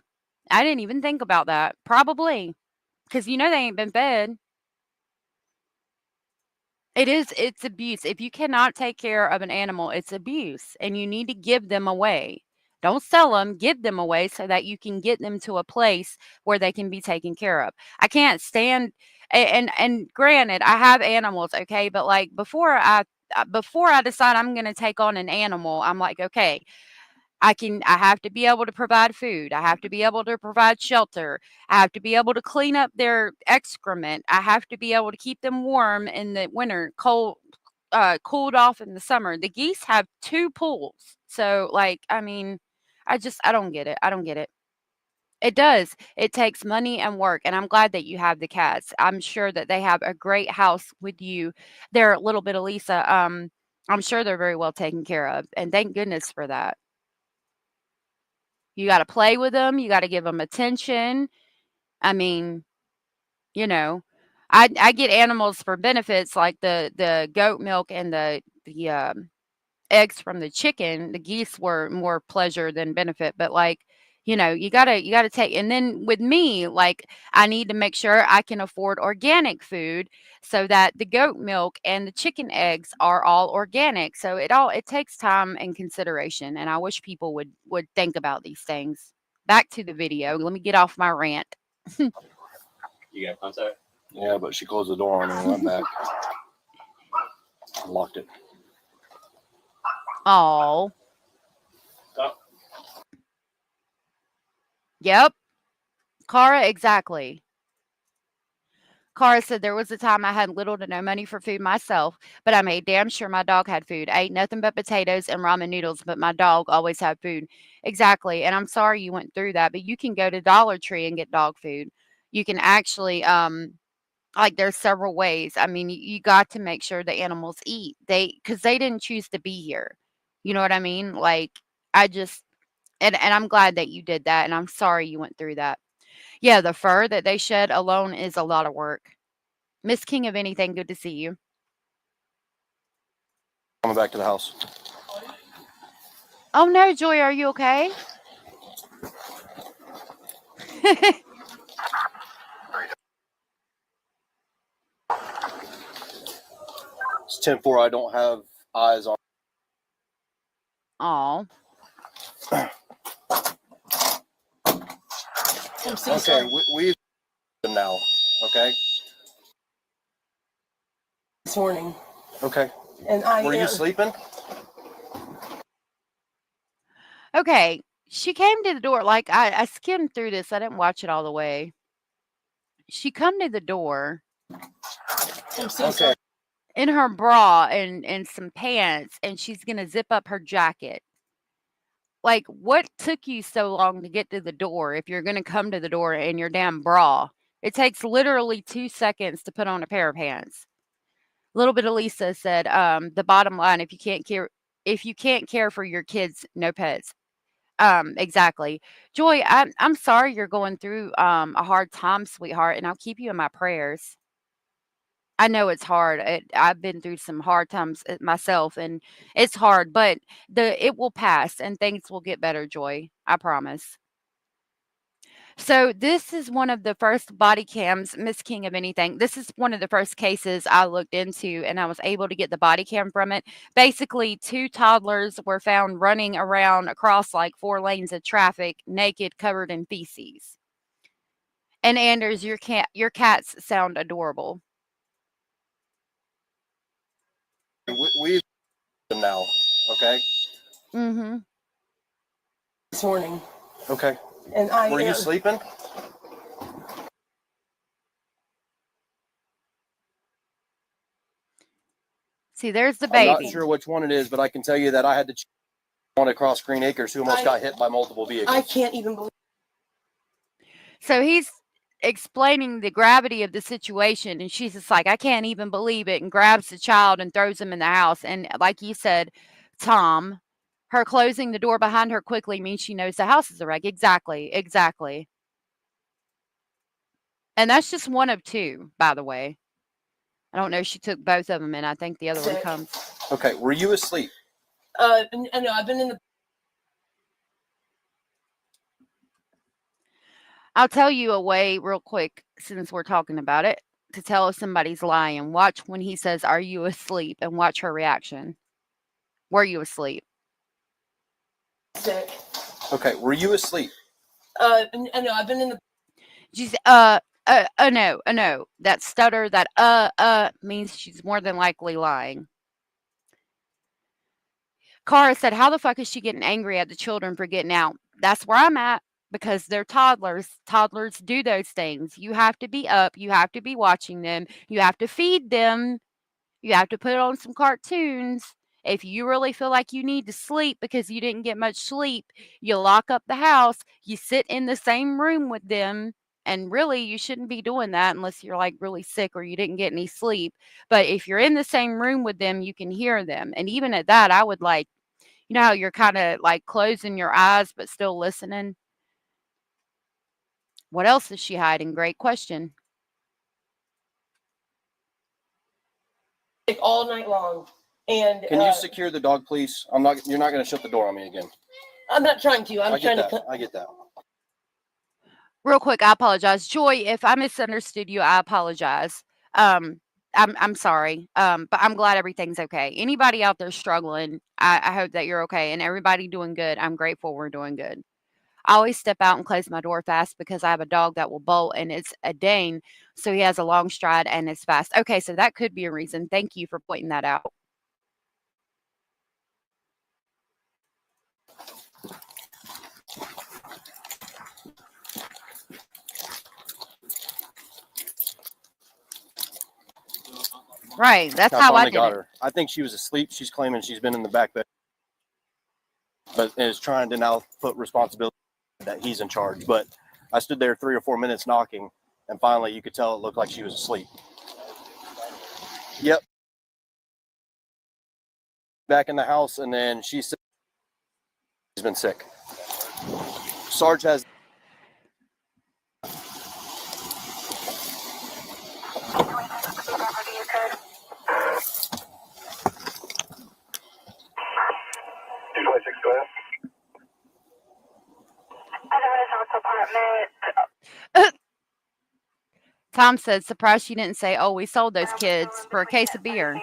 I didn't even think about that. Probably. Because they ain't been fed. It's abuse. If you cannot take care of an animal, it's abuse, and you need to give them away. Don't sell them, give them away so that you can get them to a place where they can be taken care of. I can't stand and granted, I have animals, okay, but like before I decide I'm going to take on an animal, I'm like, okay, I have to be able to provide food. I have to be able to provide shelter. I have to be able to clean up their excrement. I have to be able to keep them warm in the winter, cooled off in the summer. The geese have 2 pools. So like, I mean, I don't get it. I don't get it. It does. It takes money and work, and I'm glad that you have the cats. I'm sure that they have a great house with you. They're a little bit of Lisa. I'm sure they're very well taken care of, and thank goodness for that. You gotta play with them, you gotta give them attention. I mean, you know, I get animals for benefits like the goat milk and the eggs from the chicken. The geese were more pleasure than benefit, but, like, you gotta take and then with me, like, I need to make sure I can afford organic food so that the goat milk and the chicken eggs are all organic. So it takes time and consideration, and I wish people would think about these things. Back to the video. Let me get off my rant. You got contact? Yeah, but she closed the door on me and went back. Locked it. Oh. Stop. Yep. Cara, exactly. Cara said there was a time I had little to no money for food myself, but I made damn sure my dog had food. I ate nothing but potatoes and ramen noodles, but my dog always had food. Exactly. And I'm sorry you went through that, but you can go to Dollar Tree and get dog food. You can actually, like, there's several ways. I mean, you got to make sure the animals eat. Because they didn't choose to be here. You know what I mean? Like, I just, and I'm glad that you did that, and I'm sorry you went through that. Yeah, the fur that they shed alone is a lot of work. Miss King of Anything, good to see you. Coming back to the house. Oh no, Joy, are you okay? It's 10-4. I don't have eyes on. Oh. Okay, we've now. Okay. This morning. Okay. And Were you sleeping? Okay. She came to the door. Like, I skimmed through this. I didn't watch it all the way. She come to the door Okay. in her bra and some pants, and she's gonna zip up her jacket. Like, what took you so long to get to the door if you're gonna come to the door in your damn bra? It takes literally 2 seconds to put on a pair of pants. Little bit of Lisa said, the bottom line, if you can't care for your kids, no pets. Exactly. Joy, I'm sorry you're going through a hard time, sweetheart, and I'll keep you in my prayers. I know it's hard. I've been through some hard times myself, and it's hard, but it will pass and things will get better, Joy. I promise. So this is one of the first body cams, Miss King of Anything. This is one of the first cases I looked into, and I was able to get the body cam from it. Basically, 2 toddlers were found running around across like 4 lanes of traffic, naked, covered in feces. And Anders, your cats sound adorable. We've now. Okay. Mm-hmm. This morning. Okay. And were you sleeping? See, there's the I'm baby. not sure which one it is, but I can tell you that I had to one across Green Acres who almost got hit by multiple vehicles. I can't even believe. So explaining the gravity of the situation, and she's just like, I can't even believe it, and grabs the child and throws him in the house. And like you said, Tom, her closing the door behind her quickly means she knows the house is a wreck. Exactly. Exactly. And that's just one of two, by the way. I don't know if she took both of them, and I think the other one Sick. comes. Okay, were you asleep? No, I've been in the. I'll tell you a way real quick, since we're talking about it, to tell if somebody's lying. Watch when he says, "Are you asleep?" and watch her reaction. Were you asleep? Sick. Okay, were you asleep? No, I've been in the. She's no. That stutter, that means she's more than likely lying. Cara said, "How the fuck is she getting angry at the children for getting out?" That's where I'm at, because they're toddlers. Toddlers do those things. You have to be up. You have to be watching them. You have to feed them. You have to put on some cartoons. If you really feel like you need to sleep because you didn't get much sleep, you lock up the house, you sit in the same room with them. And really, you shouldn't be doing that unless you're like really sick or you didn't get any sleep. But if you're in the same room with them, you can hear them. And even at that, I would like, you know how you're kind of like closing your eyes but still listening? What else is she hiding? Great question. Like all night long, and Can you secure the dog, please? I'm not. You're not going to shut the door on me again. I'm not trying to. I'm I get trying that. to. I get that. Real quick, I apologize. Joy, if I misunderstood you, I apologize. I'm sorry. But I'm glad everything's okay. Anybody out there struggling, I hope that you're okay. And everybody doing good, I'm grateful we're doing good. I always step out and close my door fast because I have a dog that will bolt, and it's a Dane, so he has a long stride and is fast. Okay, so that could be a reason. Thank you for pointing that out. Right, that's how I finally did got it. her. I think she was asleep. She's claiming she's been in the back bed, but is trying to now put responsibility that he's in charge. But I stood there 3 or 4 minutes knocking, and finally you could tell it looked like she was asleep. Yep. Back in the house, and then she said she's been sick. Sarge has. Tom said, surprised she didn't say, oh, we sold those kids for a case of beer.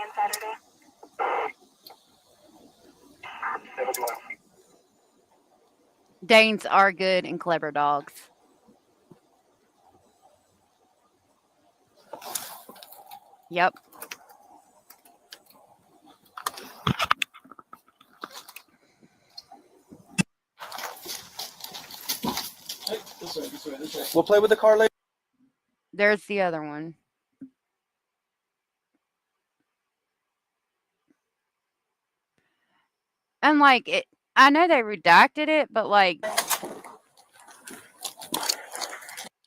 Danes are good and clever dogs. Yep. This way. We'll play with the car later. There's the other one. And like it, I know they redacted it, but like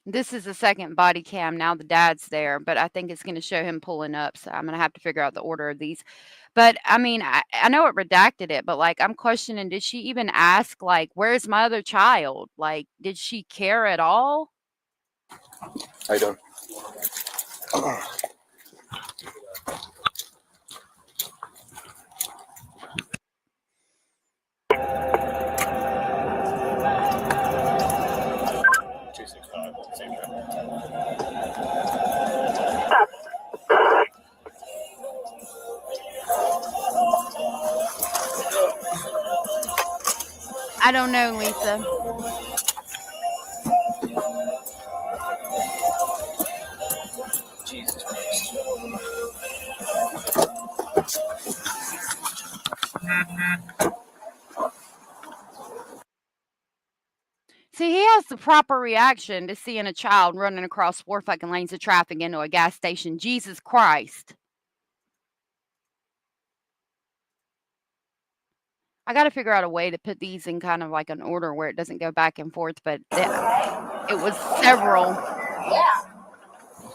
this is the second body cam. Now the dad's there, but I think it's going to show him pulling up. So I'm going to have to figure out the order of these. But I mean, I know it redacted it, but like I'm questioning, did she even ask, like, where's my other child? Like, did she care at all? How you doing? I don't know, Lisa. Jesus Christ. See, he has the proper reaction to seeing a child running across 4 fucking lanes of traffic into a gas station. Jesus Christ. I got to figure out a way to put these in kind of like an order where it doesn't go back and forth, but it was several. Yeah.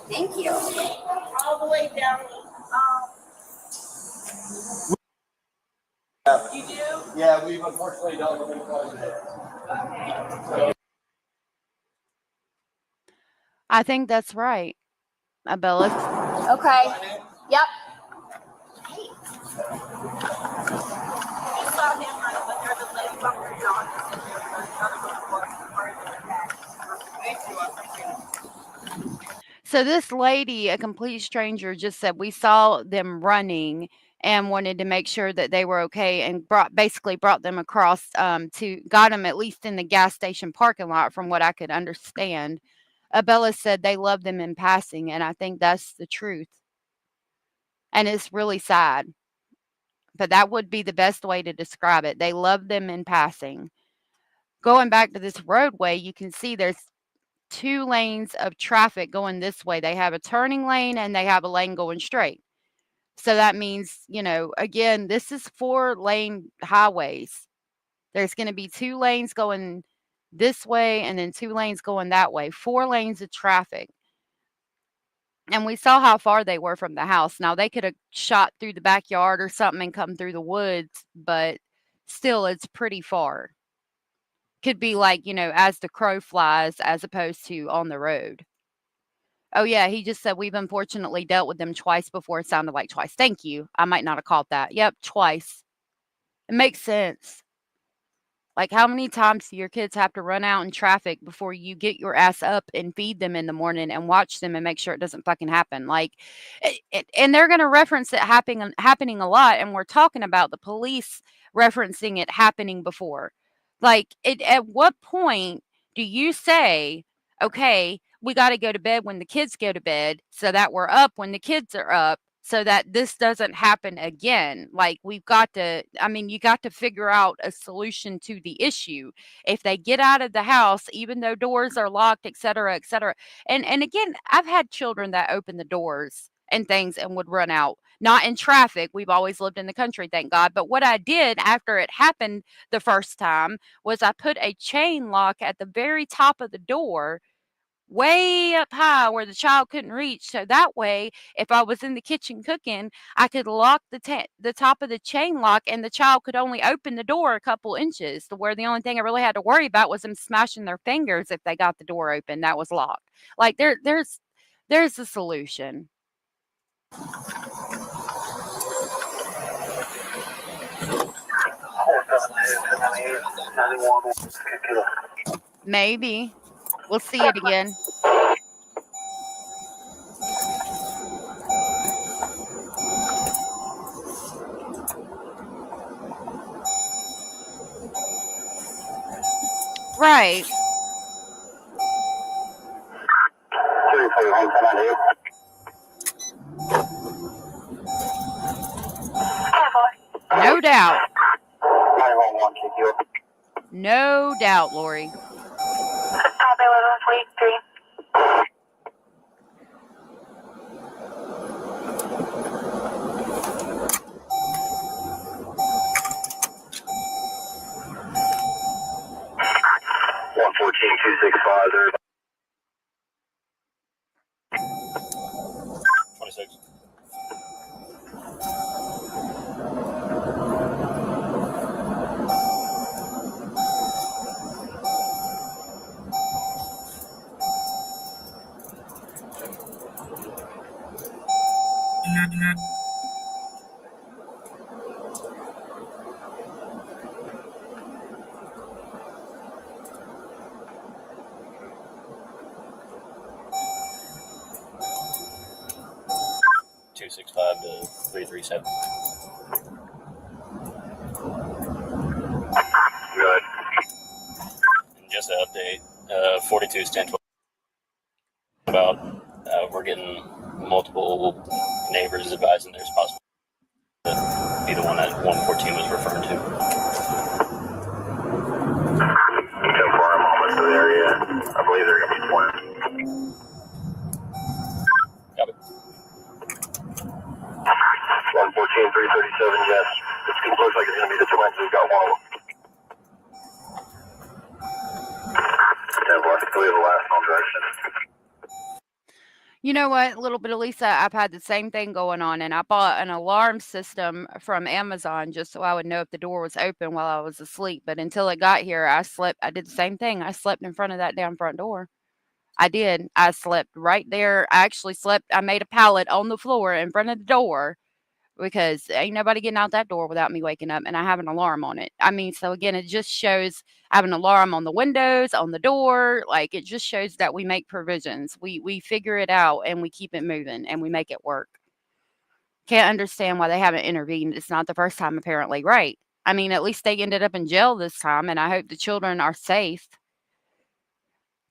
Thank you. All the way down. You do? Yeah, we've unfortunately dealt with him quite a bit. I think that's right, Abella. Okay. Yep. You saw him right when there's a lady bunker John. So this lady, a complete stranger, just said we saw them running and wanted to make sure that they were okay, and basically brought them across to got them at least in the gas station parking lot, from what I could understand. Abella said they love them in passing, and I think that's the truth. And it's really sad, but that would be the best way to describe it. They love them in passing. Going back to this roadway, you can see there's 2 lanes of traffic going this way. They have a turning lane and they have a lane going straight. So that means, again, this is 4-lane highways. There's going to be 2 lanes going this way and then 2 lanes going that way. 4 lanes of traffic. And we saw how far they were from the house. Now, they could have shot through the backyard or something and come through the woods, but still, it's pretty far. Could be like, as the crow flies, as opposed to on the road. Oh, yeah, he just said we've unfortunately dealt with them twice before. It sounded like twice. Thank you. I might not have caught that. Yep, twice. It makes sense. Like, how many times do your kids have to run out in traffic before you get your ass up and feed them in the morning and watch them and make sure it doesn't fucking happen? Like, and they're going to reference it happening a lot. And we're talking about the police referencing it happening before. Like, at what point do you say, okay, we got to go to bed when the kids go to bed so that we're up when the kids are up, so that this doesn't happen again? Like, you got to figure out a solution to the issue. If they get out of the house, even though doors are locked, et cetera, et cetera. And again, I've had children that open the doors and things and would run out. Not in traffic. We've always lived in the country, thank God. But what I did after it happened the first time was I put a chain lock at the very top of the door, way up high where the child couldn't reach. So that way, if I was in the kitchen cooking, I could lock the top of the chain lock, and the child could only open the door a couple inches, to where the only thing I really had to worry about was them smashing their fingers if they got the door open that was locked. Like, there's a solution. Maybe. We'll see it again. Right. No doubt. No doubt, Lori. There. 26. $265 to $337. Good. And just an update, 42 is 1012. About we're getting multiple neighbors advising there's possible to be the one that 114 was referring to. 10-4, I'm almost to the area. I believe they're going to be 20. Copy. 114, 337, yes. It looks like it's going to be the twins. We've got one of them. 10-4, I believe the last known direction. You know what, little bit of Lisa, I've had the same thing going on, and I bought an alarm system from Amazon just so I would know if the door was open while I was asleep. But until it got here, I did the same thing. I slept in front of that damn front door. I did. I slept right there. I made a pallet on the floor in front of the door because ain't nobody getting out that door without me waking up, and I have an alarm on it. I mean, so again, it just shows I have an alarm on the windows, on the door. Like it just shows that we make provisions. We figure it out and we keep it moving and we make it work. Can't understand why they haven't intervened. It's not the first time apparently, right? I mean, at least they ended up in jail this time, and I hope the children are safe.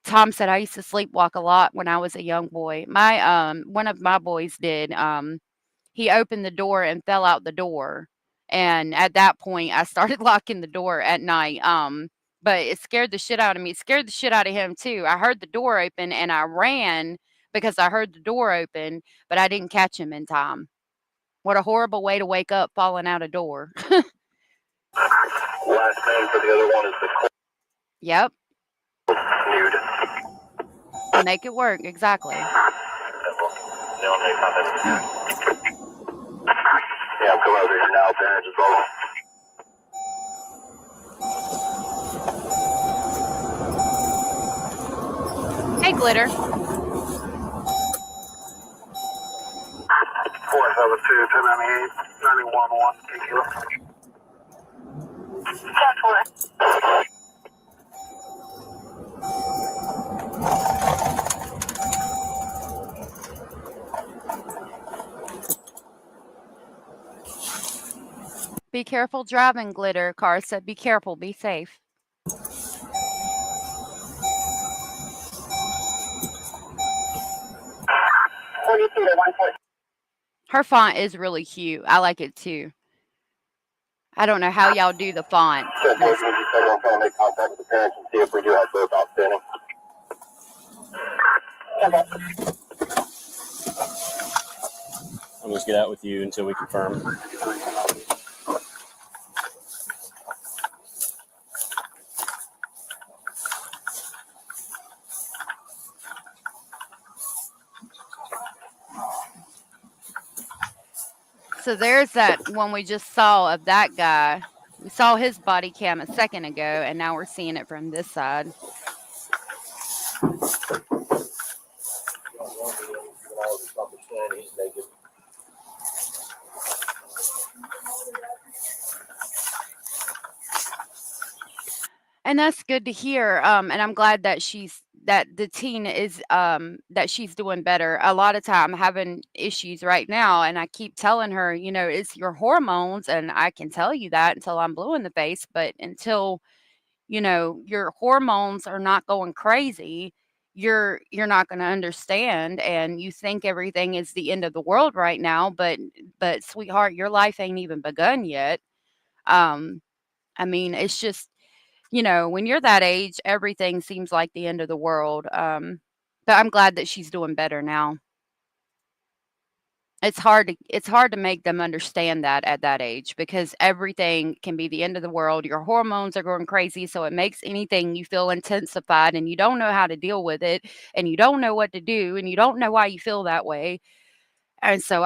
Tom said I used to sleepwalk a lot when I was a young boy. One of my boys did. He opened the door and fell out the door. And at that point, I started locking the door at night. But it scared the shit out of me. It scared the shit out of him too. I heard the door open and I ran because I heard the door open, but I didn't catch him in time. What a horrible way to wake up falling out a door. Last name for the other one is the Yep. nude. Make it work. Exactly. They'll make contact. Yeah, I'm coming over here now, parents as well. Hey, Glitter. 472 298 91 kilo. Be careful driving, Glitter. Car said, be careful, be safe. Her font is really cute. I like it too. I don't know how y'all do the font. So, boys, we just said we'll try to make contact with the parents and see if we do have both outstanding. I'll just get out with you until we confirm. So there's that one we just saw of that guy. We saw his body cam a second ago, and now we're seeing it from this side. And that's good to hear. And I'm glad that the teen is that she's doing better. A lot of time I'm having issues right now, and I keep telling her, it's your hormones, and I can tell you that until I'm blue in the face, but until your hormones are not going crazy, you're not going to understand, and you think everything is the end of the world right now, but sweetheart, your life ain't even begun yet. I mean, it's just when you're that age, everything seems like the end of the world. But I'm glad that she's doing better now. It's hard to make them understand that at that age, because everything can be the end of the world. Your hormones are going crazy, so it makes anything you feel intensified, and you don't know how to deal with it, and you don't know what to do, and you don't know why you feel that way. And so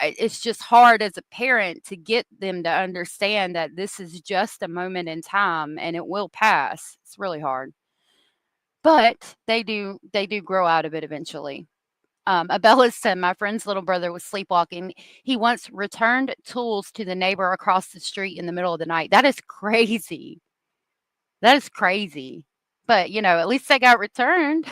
it's just hard as a parent to get them to understand that this is just a moment in time and it will pass. It's really hard. But they do grow out of it eventually. Abella said, my friend's little brother was sleepwalking. He once returned tools to the neighbor across the street in the middle of the night. That is crazy. That is crazy. But, at least they got returned.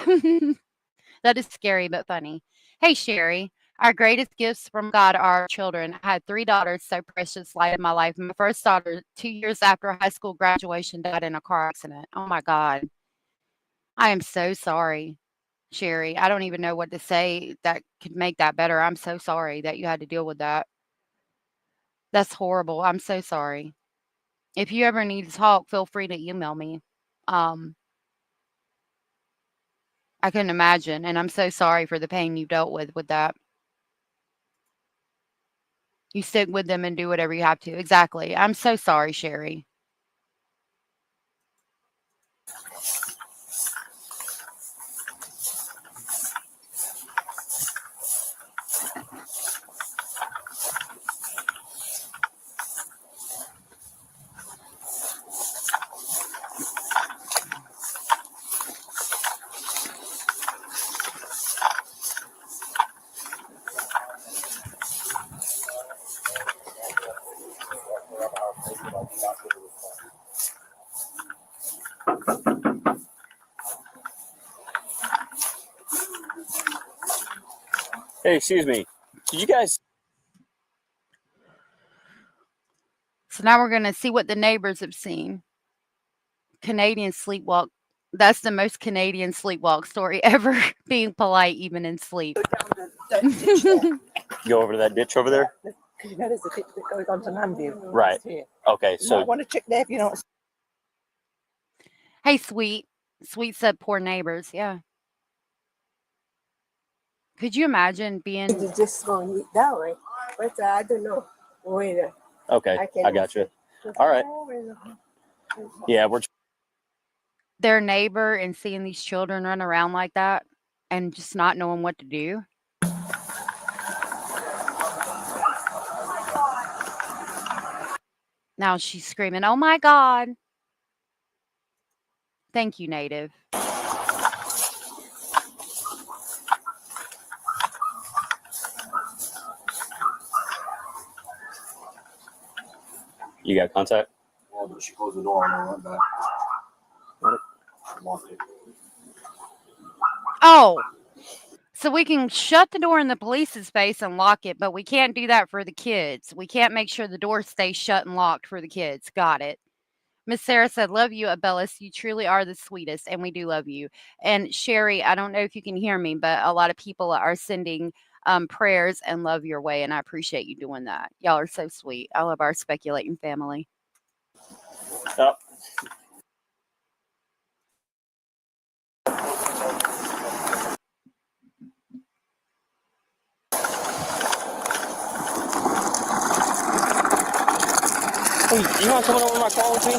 That is scary but funny. Hey, Sherry. Our greatest gifts from God are our children. I had 3 daughters, so precious, light of my life. My first daughter, 2 years after high school graduation, died in a car accident. Oh, my God. I am so sorry, Sherry. I don't even know what to say that could make that better. I'm so sorry that you had to deal with that. That's horrible. I'm so sorry. If you ever need to talk, feel free to email me. I couldn't imagine, and I'm so sorry for the pain you dealt with that. You stick with them and do whatever you have to. Exactly. I'm so sorry, Sherry. Hey, excuse me. Did you guys? So now we're going to see what the neighbors have seen. Canadian sleepwalk. That's the most Canadian sleepwalk story ever. Being polite even in sleep. Go over to that ditch over there? Because you know there's a ditch that goes on to Manview. Right. Here. Okay, You so might want to check there if you know. Hey, Sweet. Sweet said poor neighbors. Yeah. Could you imagine being... It's just going that way. But I don't know whether okay, I got you. All right. Yeah, we're their neighbor and seeing these children run around like that and just not knowing what to do? Now she's screaming, "Oh my God." Thank you, Native. You got contact? Yeah, but she closed the door and I went back. Locked it. Oh, so we can shut the door in the police's face and lock it, but we can't do that for the kids. We can't make sure the door stays shut and locked for the kids. Got it. Miss Sarah said, "Love you, Abellis. You truly are the sweetest, and we do love you." And Sherry, I don't know if you can hear me, but a lot of people are sending prayers and love your way, and I appreciate you doing that. Y'all are so sweet. I love our speculating family. Oh. Hey, you want to come over my car with me?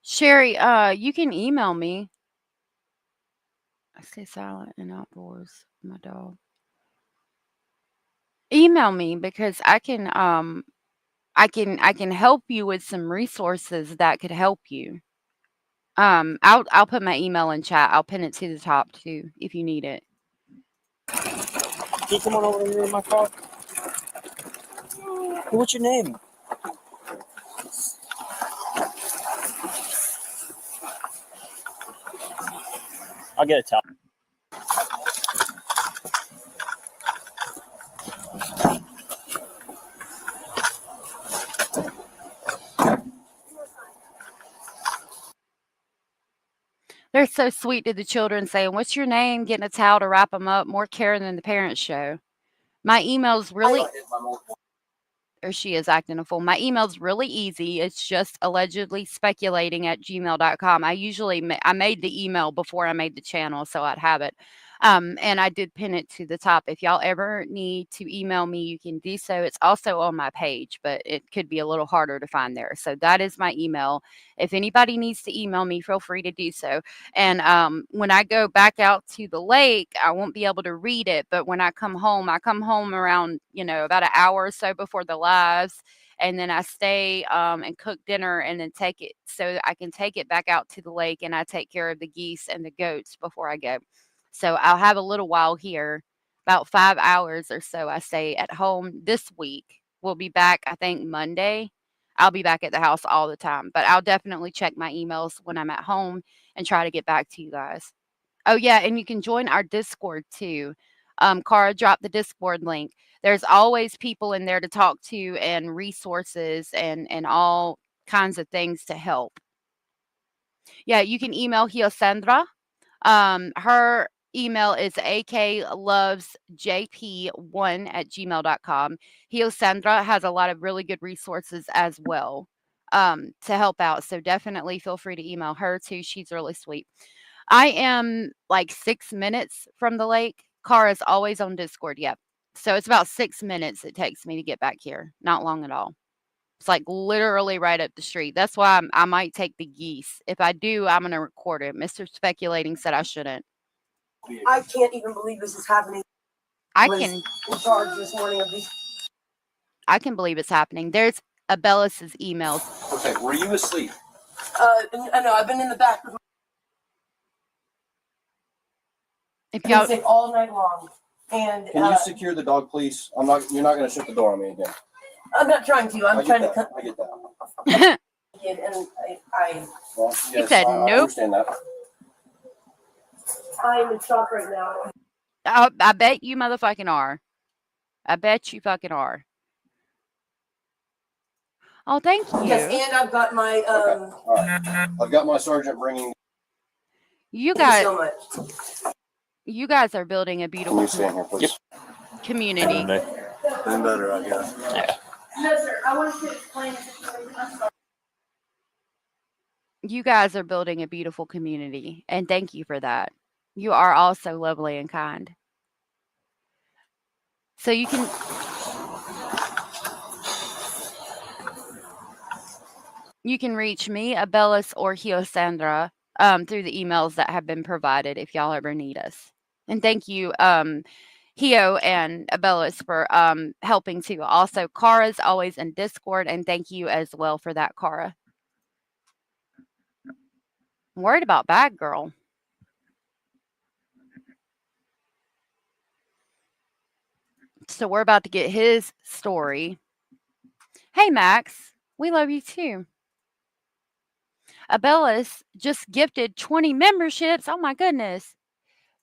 Sherry, you can email me. I stay silent and outdoors. My dog. Email me because I can help you with some resources that could help you. I'll put my email in chat. I'll pin it to the top too if you need it. Can you come on over here in my car? What's your name? I'll get a towel. They're so sweet to the children saying, "What's your name?" Getting a towel to wrap them up. More care than the parents show. My email's really... Or she is acting a fool. My email's really easy. It's just allegedlyspeculating@gmail.com. I made the email before I made the channel, so I'd have it. And I did pin it to the top. If y'all ever need to email me, you can do so. It's also on my page, but it could be a little harder to find there. So that is my email. If anybody needs to email me, feel free to do so. And when I go back out to the lake, I won't be able to read it. But when I come home around, about an hour or so before the lives. And then I stay and cook dinner and then take it so I can take it back out to the lake, and I take care of the geese and the goats before I go. So I'll have a little while here, about 5 hours or so. I stay at home this week. We'll be back, I think, Monday. I'll be back at the house all the time, but I'll definitely check my emails when I'm at home and try to get back to you guys. Oh, yeah, and you can join our Discord too. Cara dropped the Discord link. There's always people in there to talk to and resources and all kinds of things to help. Yeah, you can email Hiosandra. Her email is aklovesjp1@gmail.com. Hiosandra has a lot of really good resources as well to help out. So definitely feel free to email her too. She's really sweet. I am like 6 minutes from the lake. Cara's always on Discord. Yep. So it's about 6 minutes it takes me to get back here. Not long at all. It's like literally right up the street. That's why I might take the geese. If I do, I'm going to record it. Mr. Speculating said I shouldn't. I can't even believe this is happening. I Was can in charge this morning of these. believe it's happening. There's Abellis's emails. Okay, were you asleep? No, I've been in the back with If my y'all sick all night long. And Can you secure the dog, please? You're not going to shut the door on me again. I'm not trying to. I'm trying to cut I get that. it, and Well, He yes, said, I nope. understand that. I'm in shock right now. I bet you motherfucking are. I bet you fucking are. Oh, thank you. Yes, and I've got my Okay. All right. I've got my sergeant bringing. You Thank you guys, so much. you guys are building a Can beautiful you stand here, please? community. Been better, I guess. Yeah. No, sir. I wanted to explain the situation. I'm sorry. You guys are building a beautiful community, and thank you for that. You are all so lovely and kind. So you can reach me, Abellis, or Hiosandra through the emails that have been provided if y'all ever need us. And thank you, Hio and Abellis, for helping too. Also, Kara's always in Discord, and thank you as well for that, Kara. I'm worried about Bad Girl. So we're about to get his story. Hey, Max. We love you too. Abellis just gifted 20 memberships. Oh my goodness.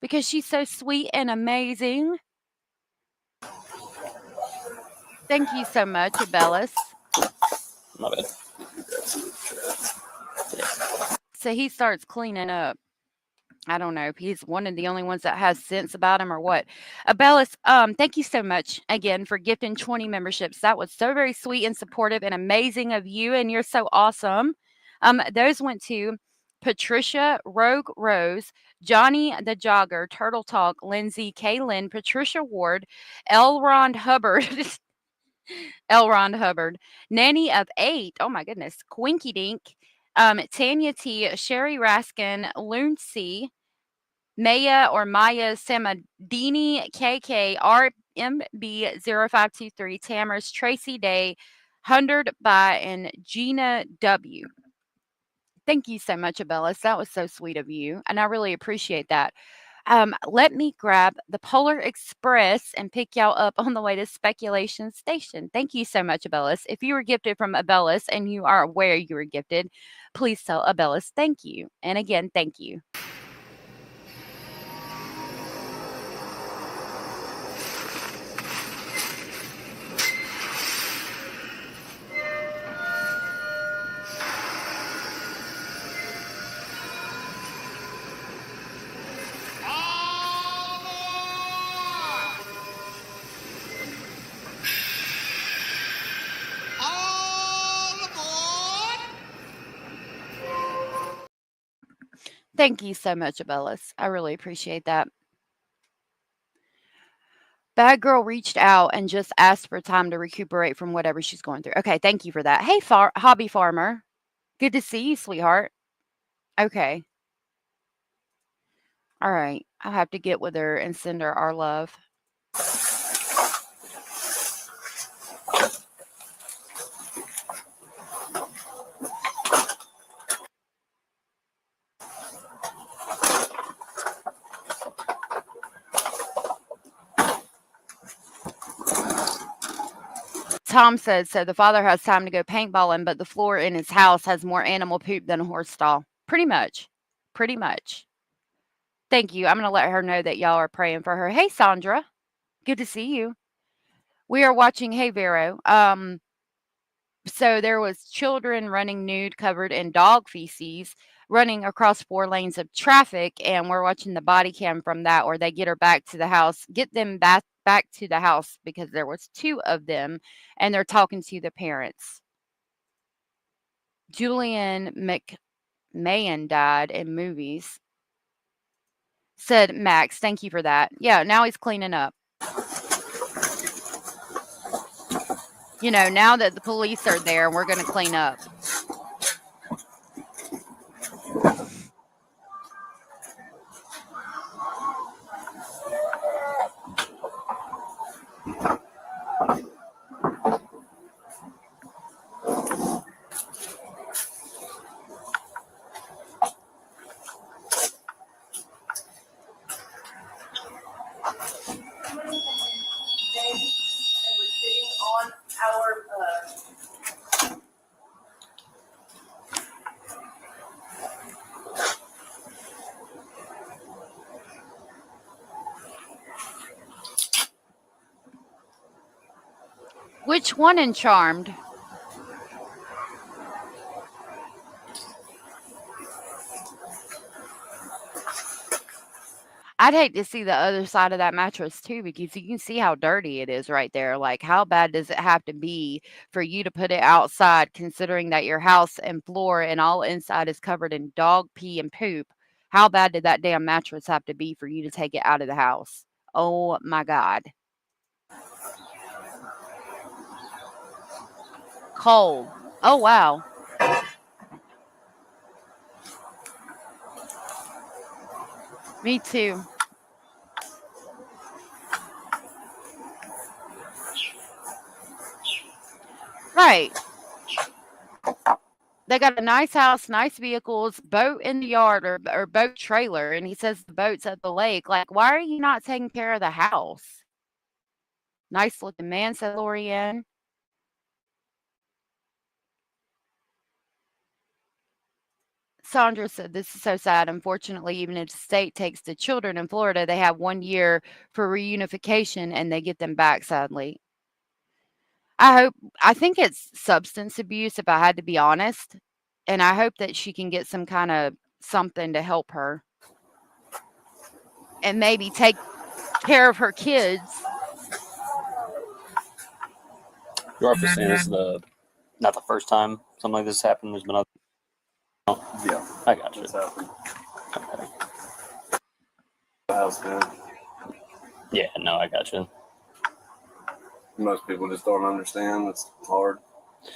Because she's so sweet and amazing. Thank you so much, Abellis. My bad. So he starts cleaning up. I don't know if he's one of the only ones that has sense about him or what. Abellis, thank you so much again for gifting 20 memberships. That was so very sweet and supportive and amazing of you, and you're so awesome. Those went to Patricia, Rogue Rose, Johnny the Jogger, Turtle Talk, Lindsay, Kaylin, Patricia Ward, Elrond Hubbard, Elrond Hubbard, Nanny of 8, oh my goodness, Quinky Dink, Tanya T, Sherry Raskin, Looncy, Maya or Maya Samadini, KK, RMB0523, Tamers, Tracy Day, 100 by and Gina W. Thank you so much, Abellis. That was so sweet of you, and I really appreciate that. Let me grab the Polar Express and pick y'all up on the way to Speculation Station. Thank you so much, Abellis. If you were gifted from Abellis and you are aware you were gifted, please tell Abellis thank you. And again, thank you. Thank you so much, Abellis. I really appreciate that. Bad Girl reached out and just asked for time to recuperate from whatever she's going through. Okay, thank you for that. Hey, Hobby Farmer. Good to see you, sweetheart. Okay. All right. I'll have to get with her and send her our love. Tom said, so the father has time to go paintballing, but the floor in his house has more animal poop than a horse stall. Pretty much. Pretty much. Thank you. I'm going to let her know that y'all are praying for her. Hey, Sandra. Good to see you. We are watching Hey Vero. So there was children running nude, covered in dog feces, running across 4 lanes of traffic, and we're watching the body cam from that, where they get her back to the house, get them back to the house because there was 2 of them, and they're talking to the parents. Julian McMahon died in movies, said Max. Thank you for that. Yeah, now he's cleaning up. You know, now that the police are there, we're going to clean up. Which one in Charmed? I'd hate to see the other side of that mattress too, because you can see how dirty it is right there. Like, how bad does it have to be for you to put it outside, considering that your house and floor and all inside is covered in dog pee and poop? How bad did that damn mattress have to be for you to take it out of the house? Oh my God. Cold. Oh, wow. Me too. Right. They got a nice house, nice vehicles, boat in the yard or boat trailer, and he says the boat's at the lake. Like, why are you not taking care of the house? Nice looking man, said Lorianne. Sandra said, this is so sad. Unfortunately, even if the state takes the children in Florida, they have 1 year for reunification and they get them back, sadly. I think it's substance abuse, if I had to be honest. And I hope that she can get some kind of something to help her and maybe take care of her kids. You are saying this is not the first time something like this happened. There's been other. Oh, Yeah, I got you. it's happened. Okay. The house, man. Yeah, no, I got you. Most people just don't understand. It's hard.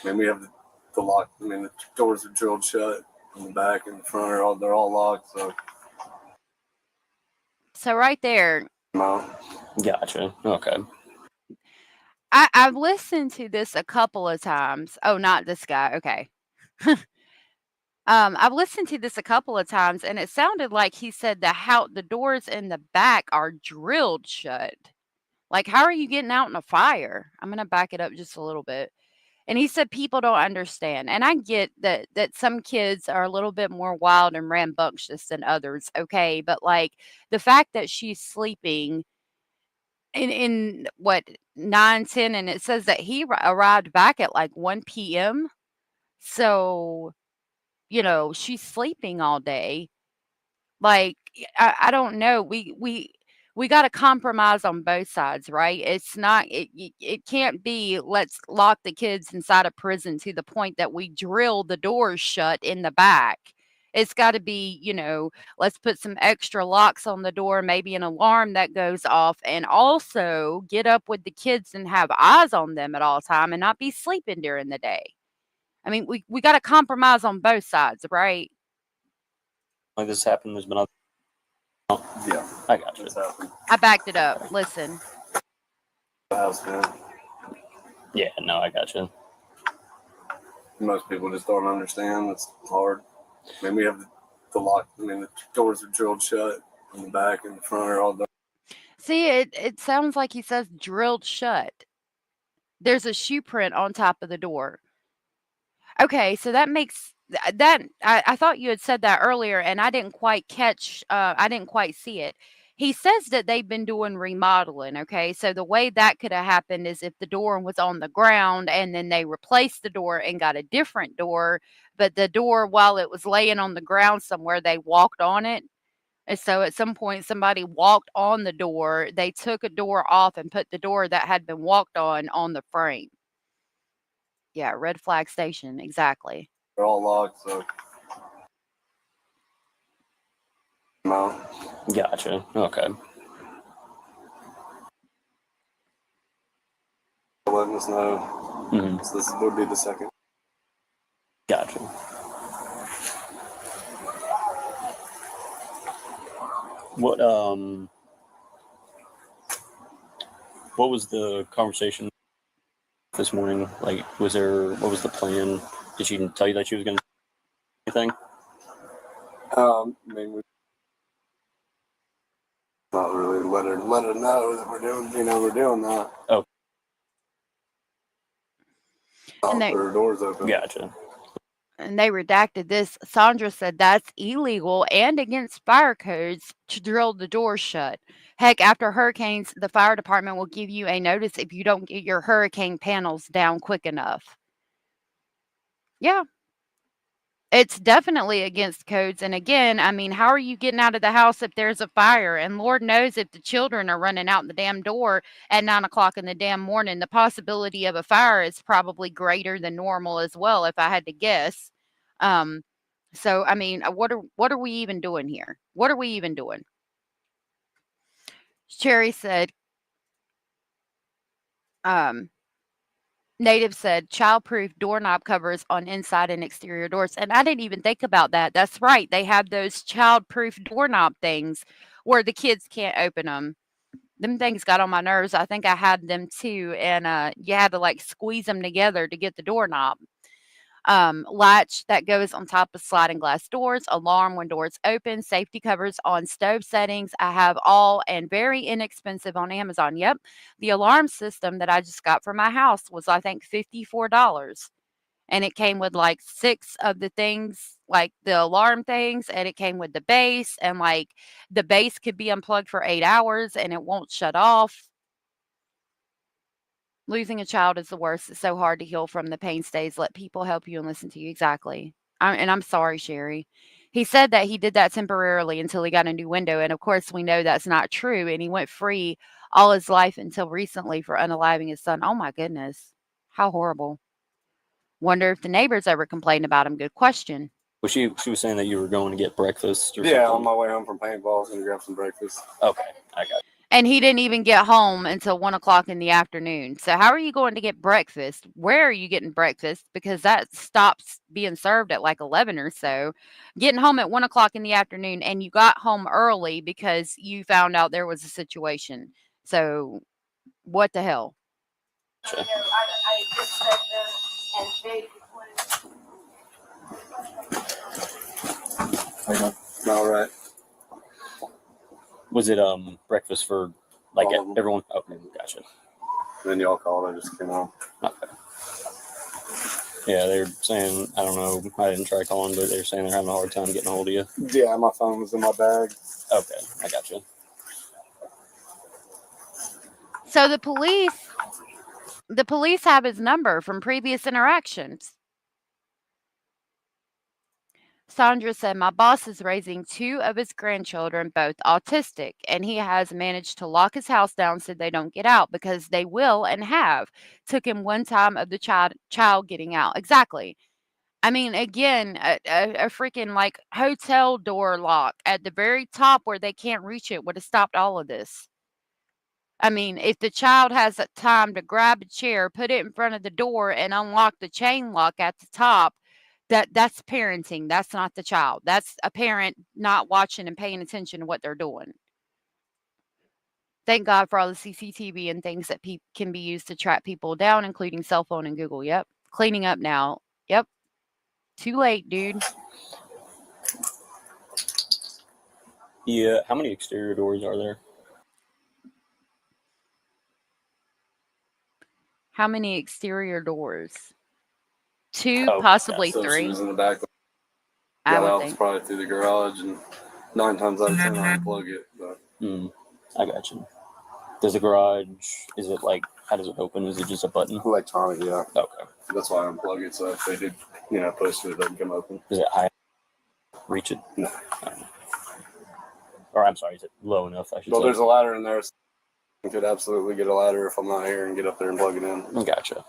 I mean, we have the lock. I mean, the doors are drilled shut in the back and the front they're all locked. So right there, No. Gotcha. Okay. I've listened to this a couple of times. Oh, not this guy. Okay. I've listened to this a couple of times, and it sounded like he said the doors in the back are drilled shut. Like, how are you getting out in a fire? I'm gonna back it up just a little bit. And he said people don't understand, and I get that some kids are a little bit more wild and rambunctious than others. Okay, but like the fact that she's sleeping in what 9, 10, and it says that he arrived back at like 1 p.m. So she's sleeping all day. Like, I don't know. We got to compromise on both sides, right? It's not it can't be let's lock the kids inside a prison to the point that we drill the doors shut in the back. It's got to be, let's put some extra locks on the door, maybe an alarm that goes off, and also get up with the kids and have eyes on them at all time and not be sleeping during the day. I mean, we got to compromise on both sides, right? Like this happened. There's been other. Yeah, I got you. it's happened. I backed it up. Listen. The house, man. Yeah, no, I got you. Most people just don't understand. It's hard. I mean, we have the lock. I mean, the doors are drilled shut in the back and the front See, it sounds like he says drilled shut. There's a shoe print on top of the door. Okay, so that makes that I thought you had said that earlier, and I didn't quite I didn't quite see it. He says that they've been doing remodeling. Okay, so the way that could have happened is if the door was on the ground and then they replaced the door and got a different door, but the door, while it was laying on the ground somewhere, they walked on it. And so at some point, somebody walked on the door. They took a door off and put the door that had been walked on the frame. Yeah, red flag station. Exactly. they're all locked. So no. Gotcha. Okay. Letting us know. Mm-hmm. So this would be the second. Gotcha. What was the conversation this morning? Like, what was the plan? Did she tell you that she was going to do anything? I mean, we not really let her know that we're doing that. Oh. And they, Her doors open. Gotcha. and they redacted this. Sandra said that's illegal and against fire codes to drill the doors shut. Heck, after hurricanes, the fire department will give you a notice if you don't get your hurricane panels down quick enough. Yeah. It's definitely against codes. And again, I mean, how are you getting out of the house if there's a fire? And Lord knows if the children are running out the damn door at 9 o'clock in the damn morning, the possibility of a fire is probably greater than normal as well, if I had to guess. So I mean, what are we even doing here? What are we even doing? Cherry said, Native said childproof doorknob covers on inside and exterior doors. And I didn't even think about that. That's right. They have those childproof doorknob things where the kids can't open them. Them things got on my nerves. I think I had them too. And you had to like squeeze them together to get the doorknob. Latch that goes on top of sliding glass doors, alarm when doors open, safety covers on stove settings. I have all and very inexpensive on Amazon. Yep. The alarm system that I just got for my house was, I think, $54. And it came with like 6 of the things, like the alarm things, and it came with the base, and like the base could be unplugged for 8 hours and it won't shut off. Losing a child is the worst. It's so hard to heal from. The pain stays. Let people help you and listen to you. Exactly. And I'm sorry, Sherry. He said that he did that temporarily until he got a new window. And of course, we know that's not true. And he went free all his life until recently for unaliving his son. Oh, my goodness. How horrible. Wonder if the neighbors ever complained about him. Good question. Well, she was saying that you were going to get breakfast or Yeah, something. on my way home from paintball, I was gonna grab some breakfast. Okay, I got you. And he didn't even get home until 1 o'clock in the afternoon. So how are you going to get breakfast? Where are you getting breakfast? Because that stops being served at like 11 or so. Getting home at 1 o'clock in the afternoon, and you got home early because you found out there was a situation. So what the hell? Gotcha. I just said and they All right. Was it breakfast for like All of 'em. everyone? Okay, gotcha. Then y'all called. I just came home. Okay. Yeah, they're saying, I don't know, I didn't try calling, but they're saying they're having a hard time getting a hold of you. Yeah, my phone was in my bag. Okay, I got you. So the police have his number from previous interactions. Sandra said, my boss is raising 2 of his grandchildren, both autistic, and he has managed to lock his house down so they don't get out because they will and have. Took him one time of the child getting out. Exactly. I mean, again, a freaking like hotel door lock at the very top where they can't reach it would have stopped all of this. I mean, if the child has time to grab a chair, put it in front of the door, and unlock the chain lock at the top, that's parenting. That's not the child. That's a parent not watching and paying attention to what they're doing. Thank God for all the CCTV and things that can be used to track people down, including cell phone and Google. Yep. Cleaning up now. Yep. Too late, dude. Yeah, how many exterior doors are there? How many exterior doors? 2, Oh, possibly So 3. she was in the back. I Got would out think. probably through the garage, and 9 times out of 10 I unplug it. But I got you. Does the garage, is it like, how does it open? Is it just a button? electronic, yeah. Okay. That's why I unplug it. So if they did, push it, it doesn't come open. Is it high? Reach it? No. Or I'm sorry, is it low enough? I should Well, say. there's a ladder in there. So I could absolutely get a ladder if I'm not here and get up there and plug it in. Gotcha.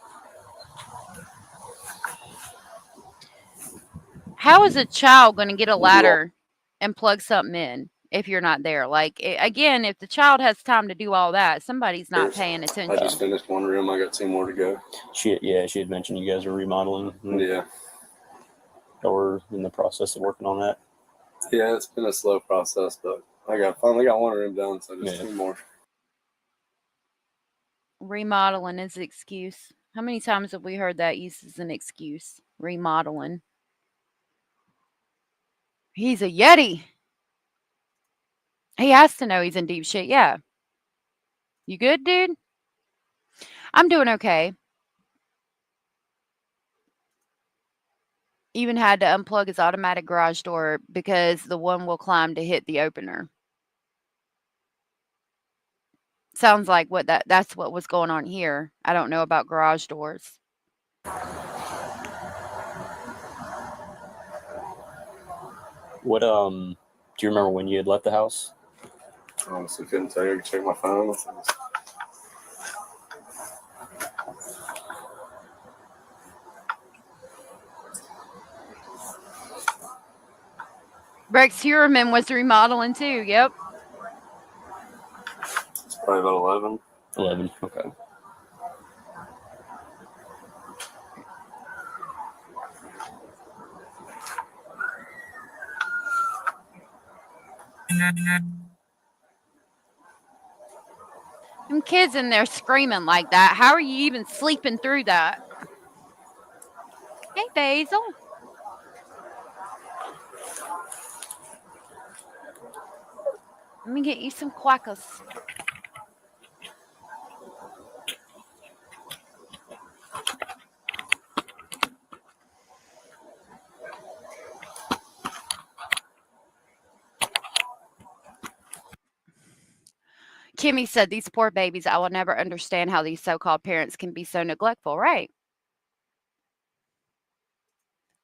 How is a child going to get a ladder and plug something in if you're not there? Like, again, if the child has time to do all that, somebody's not paying I attention. just finished one room. I got 2 more to go. She had mentioned you guys are remodeling. Yeah. Or in the process of working on that. Yeah, it's been a slow process, but I finally got one room done, so just 2 more. Remodeling is an excuse. How many times have we heard that used as an excuse? Remodeling. He's a Yeti. He has to know he's in deep shit. Yeah. You good, dude? I'm doing okay. Even had to unplug his automatic garage door because the one will climb to hit the opener. Sounds like that's what was going on here. I don't know about garage doors. What do you remember when you had left the house? I honestly couldn't tell you. I could check my phone. Rex Heuerman was remodeling too. Yep. It's probably about 11. 11. Okay. Them kids in there screaming like that. How are you even sleeping through that? Hey, Basil. Let me get you some quackers. Kimmy said, these poor babies, I will never understand how these so-called parents can be so neglectful. Right.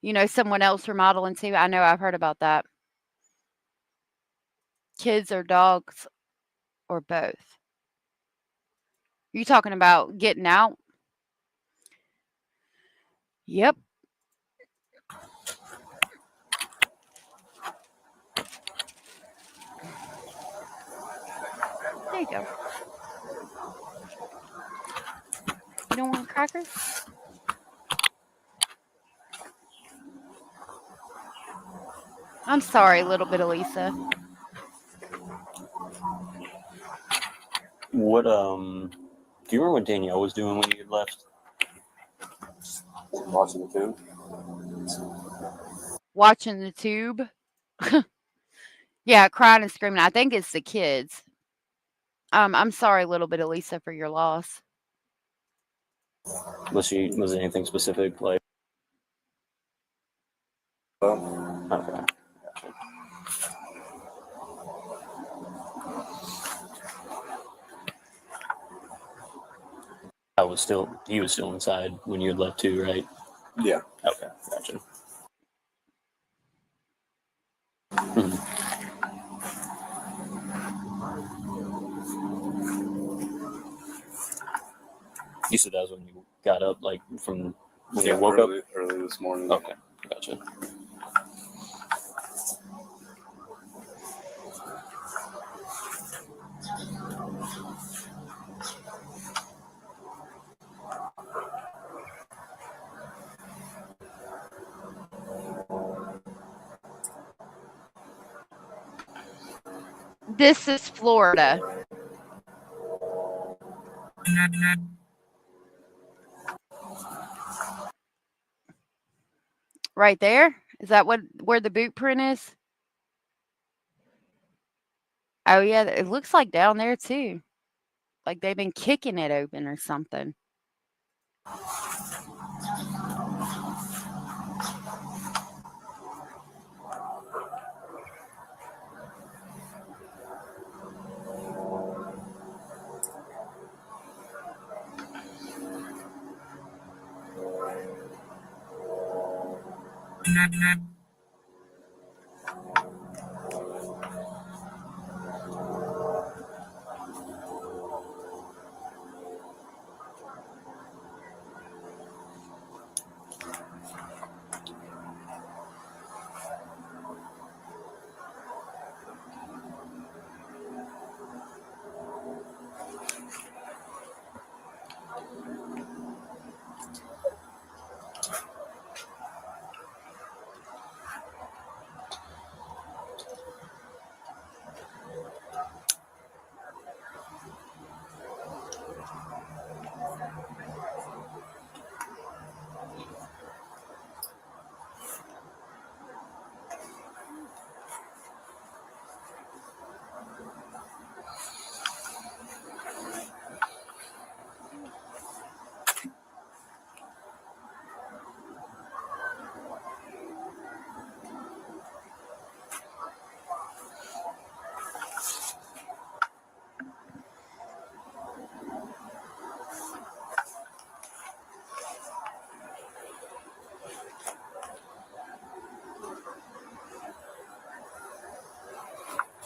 You know, someone else remodeling too. I know, I've heard about that. Kids or dogs or both. You talking about getting out? Yep. There you go. You don't want crackers? I'm sorry, little bit of Lisa. What do you remember what Danielle was doing when you had left? Watching the tube. Watching the tube. Yeah, crying and screaming. I think it's the kids. I'm sorry, little bit of Lisa, for your loss. Was it anything specific? Like, okay. He was still inside when you had left too, right? Yeah. Okay, gotcha. Mhm. You said that was when you got up, like from when you woke up? Early this morning. Okay, gotcha. This is Florida. Right there? Is that where the boot print is? Oh yeah, it looks like down there too. Like they've been kicking it open or something.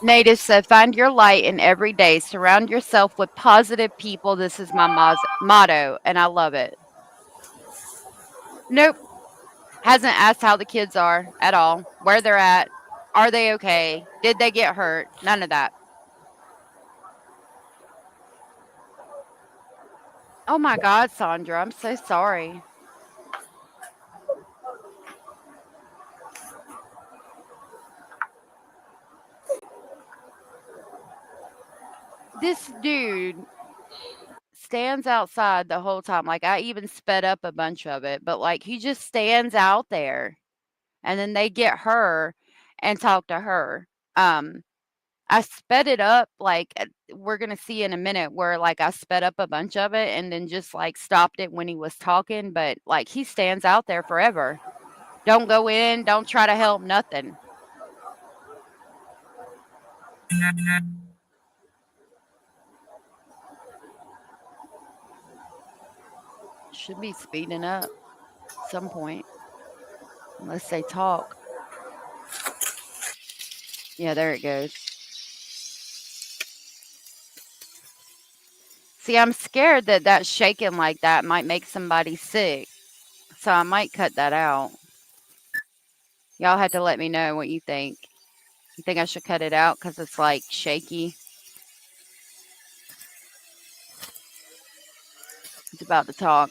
Native said, find your light in every day. Surround yourself with positive people. This is my motto, and I love it. Nope. Hasn't asked how the kids are at all, where they're at. Are they okay? Did they get hurt? None of that. Oh my God, Sandra, I'm so sorry. This dude stands outside the whole time. Like, I even sped up a bunch of it, but like, he just stands out there, and then they get her and talk to her. I sped it up, like, we're gonna see in a minute where, like, I sped up a bunch of it and then just, like, stopped it when he was talking, but, like, he stands out there forever. Don't go in, don't try to help, nothing. Should be speeding up at some point, unless they talk. Yeah, there it goes. See, I'm scared that that shaking like that might make somebody sick, so I might cut that out. Y'all have to let me know what you think. You think I should cut it out because it's, like, shaky? It's about to talk.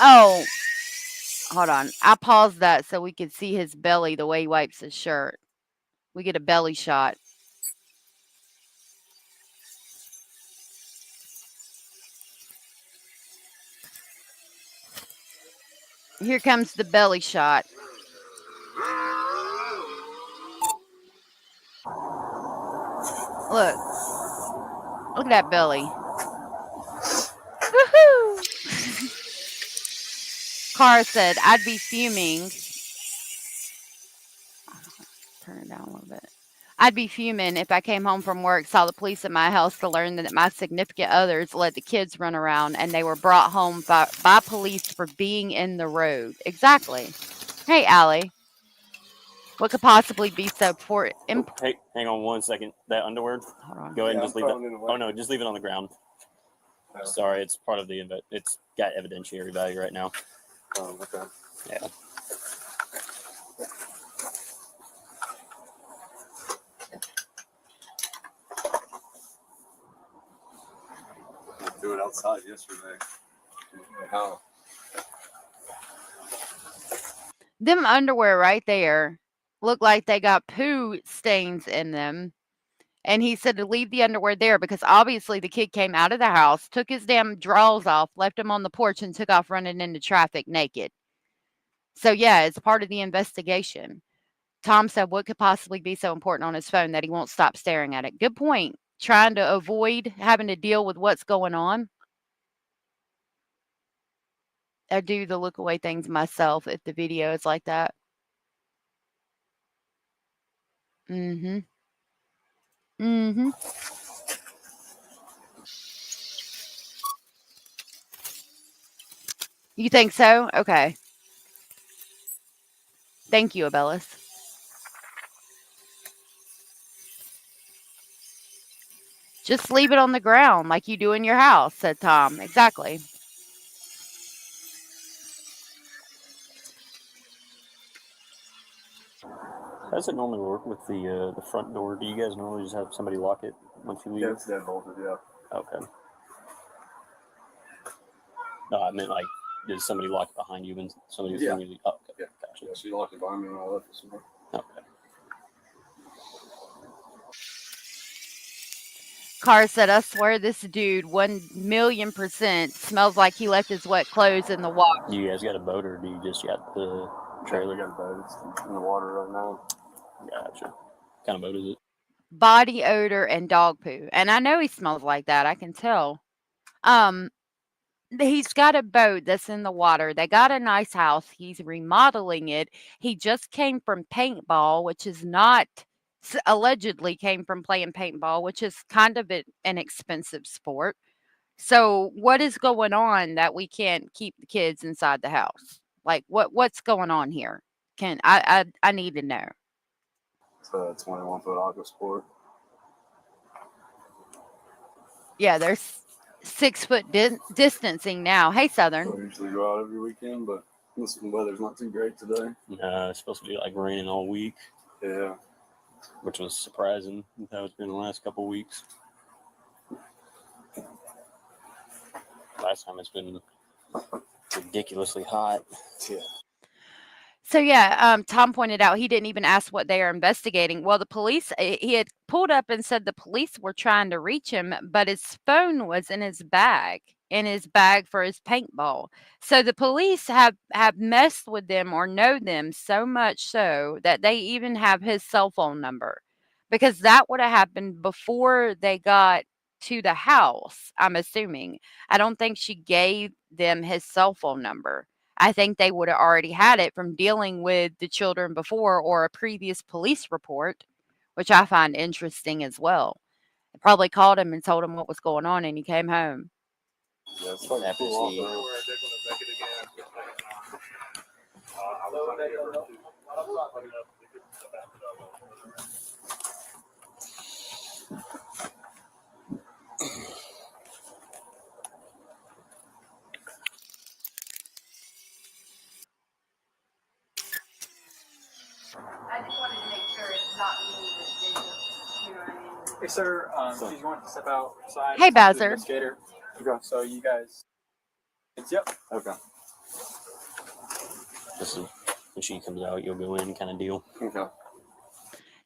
Oh, hold on. I paused that so we could see his belly the way he wipes his shirt. We get a belly shot. Here comes the belly shot. Look. Look at that belly. Woohoo! Cara said, I'd be fuming. Turn it down a little bit. I'd be fuming if I came home from work, saw the police at my house to learn that my significant others let the kids run around and they were brought home by police for being in the road. Exactly. Hey, Allie. What could possibly be so important? Hey, hang on 1 second. That underwear, Hold on. go ahead and just leave it. Oh, no, just leave it on the ground. Oh. Sorry, it's part of the event. It's got evidentiary value right now. Oh, okay. Yeah. Do it outside yesterday. How? Them underwear right there look like they got poo stains in them. And he said to leave the underwear there because obviously the kid came out of the house, took his damn drawers off, left them on the porch, and took off running into traffic naked. So, yeah, it's part of the investigation. Tom said, what could possibly be so important on his phone that he won't stop staring at it? Good point. Trying to avoid having to deal with what's going on. I do the look away things myself if the video is like that. Mm-hmm. Mm-hmm. You think so? Okay. Thank you, Abellis. Just leave it on the ground like you do in your house, said Tom. Exactly. How does it normally work with the front door? Do you guys normally just have somebody lock it once you leave? Yeah, it's dead bolted, yeah. Okay. No, I meant like, does somebody lock it behind you when somebody's Yeah. when you, oh, okay. Yeah. Gotcha. Yeah, she locked it behind me when I left this morning. Okay. Carr said, I swear this dude 1,000,000% smells like he left his wet clothes in the water. Do you guys got a boat or do you just got the trailer? Yeah, we got a boat. It's in the water right now. Gotcha. What kind of boat is it? Body odor and dog poo. And I know he smells like that. I can tell. He's got a boat that's in the water. They got a nice house. He's remodeling it. He just came from paintball, which is not allegedly came from playing paintball, which is kind of an expensive sport. So what is going on that we can't keep the kids inside the house? Like what's going on here? I need to know. It's a 21-foot aqua sport. Yeah, there's 6 foot distancing now. Hey, Southern. We usually go out every weekend, but this weather's not too great today. It's supposed to be like raining all week. Yeah. Which was surprising. That it's been the last couple weeks. Last time it's been ridiculously hot. Yeah. So yeah, Tom pointed out he didn't even ask what they are investigating. Well, the police, he had pulled up and said the police were trying to reach him, but his phone was in his bag for his paintball. So the police have messed with them or know them so much so that they even have his cell phone number, because that would have happened before they got to the house. I'm assuming. I don't think she gave them his cell phone number. I think they would have already had it from dealing with the children before or a previous police report, which I find interesting as well. They probably called him and told him what was going on, and he came home. Yeah, it's starting to cool off now. I just wanted to make sure it's not me that did this, you know what I mean? Hey, sir, did you want to step outside? Hey, and talk to the Bowser. investigator? Okay. So you guys. Yep. Okay. Just when she comes out, you'll go in kind of deal. Okay.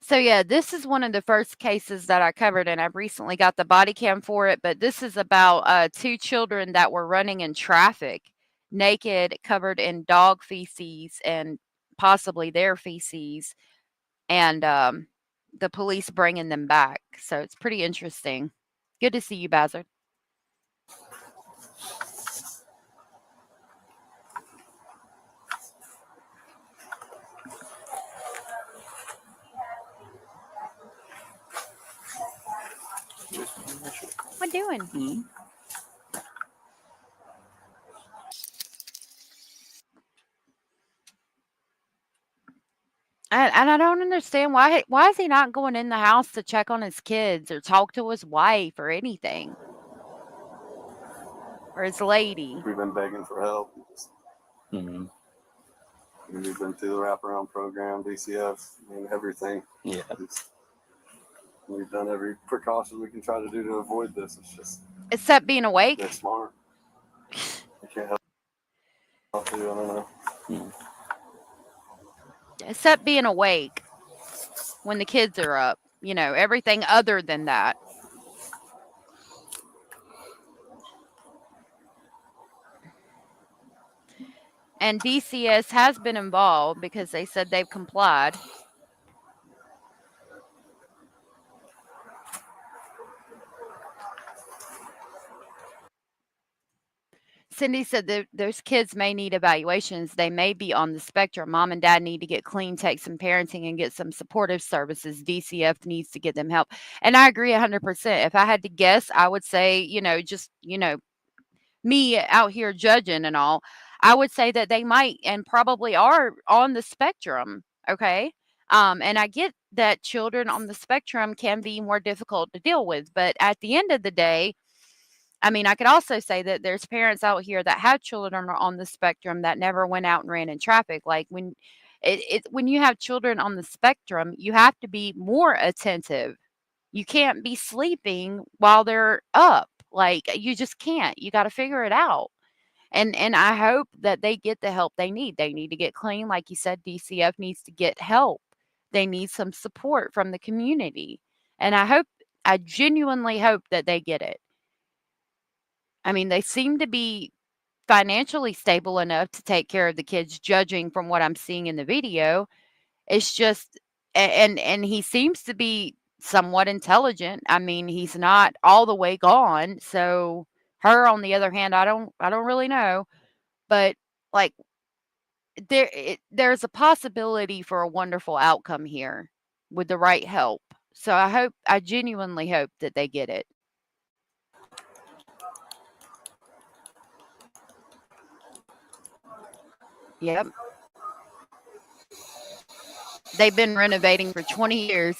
So yeah, this is one of the first cases that I covered, and I've recently got the body cam for it. But this is about 2 children that were running in traffic, naked, covered in dog feces and possibly their feces, and the police bringing them back. So it's pretty interesting. Good to see you, Bazard. What doing? Mm-hmm. And I don't understand why is he not going in the house to check on his kids or talk to his wife or anything, or his lady. We've been begging for help. Mm-hmm. We've been through the wraparound program, DCF, everything. Yeah. We've done every precaution we can try to do to avoid this. It's just Except being awake. they're smart. I can't help you. I don't know. Mm-hmm. Except being awake when the kids are up. You know, everything other than that. And DCS has been involved because they said they've complied. Cindy said that those kids may need evaluations. They may be on the spectrum. Mom and dad need to get clean, take some parenting, and get some supportive services. DCF needs to get them help. And I agree 100%. If I had to guess, I would say, me out here judging and all, I would say that they might and probably are on the spectrum. Okay. And I get that children on the spectrum can be more difficult to deal with. But at the end of the day, I mean, I could also say that there's parents out here that have children on the spectrum that never went out and ran in traffic. Like when when you have children on the spectrum, you have to be more attentive. You can't be sleeping while they're up. Like you just can't. You got to figure it out. And I hope that they get the help they need. They need to get clean, like you said. DCF needs to get help. They need some support from the community. And I genuinely hope that they get it. I mean, they seem to be financially stable enough to take care of the kids, judging from what I'm seeing in the video. It's just and he seems to be somewhat intelligent. I mean, he's not all the way gone. So her, on the other hand, I don't really know. But like there's a possibility for a wonderful outcome here with the right help. So I genuinely hope that they get it. Yep. They've been renovating for 20 years.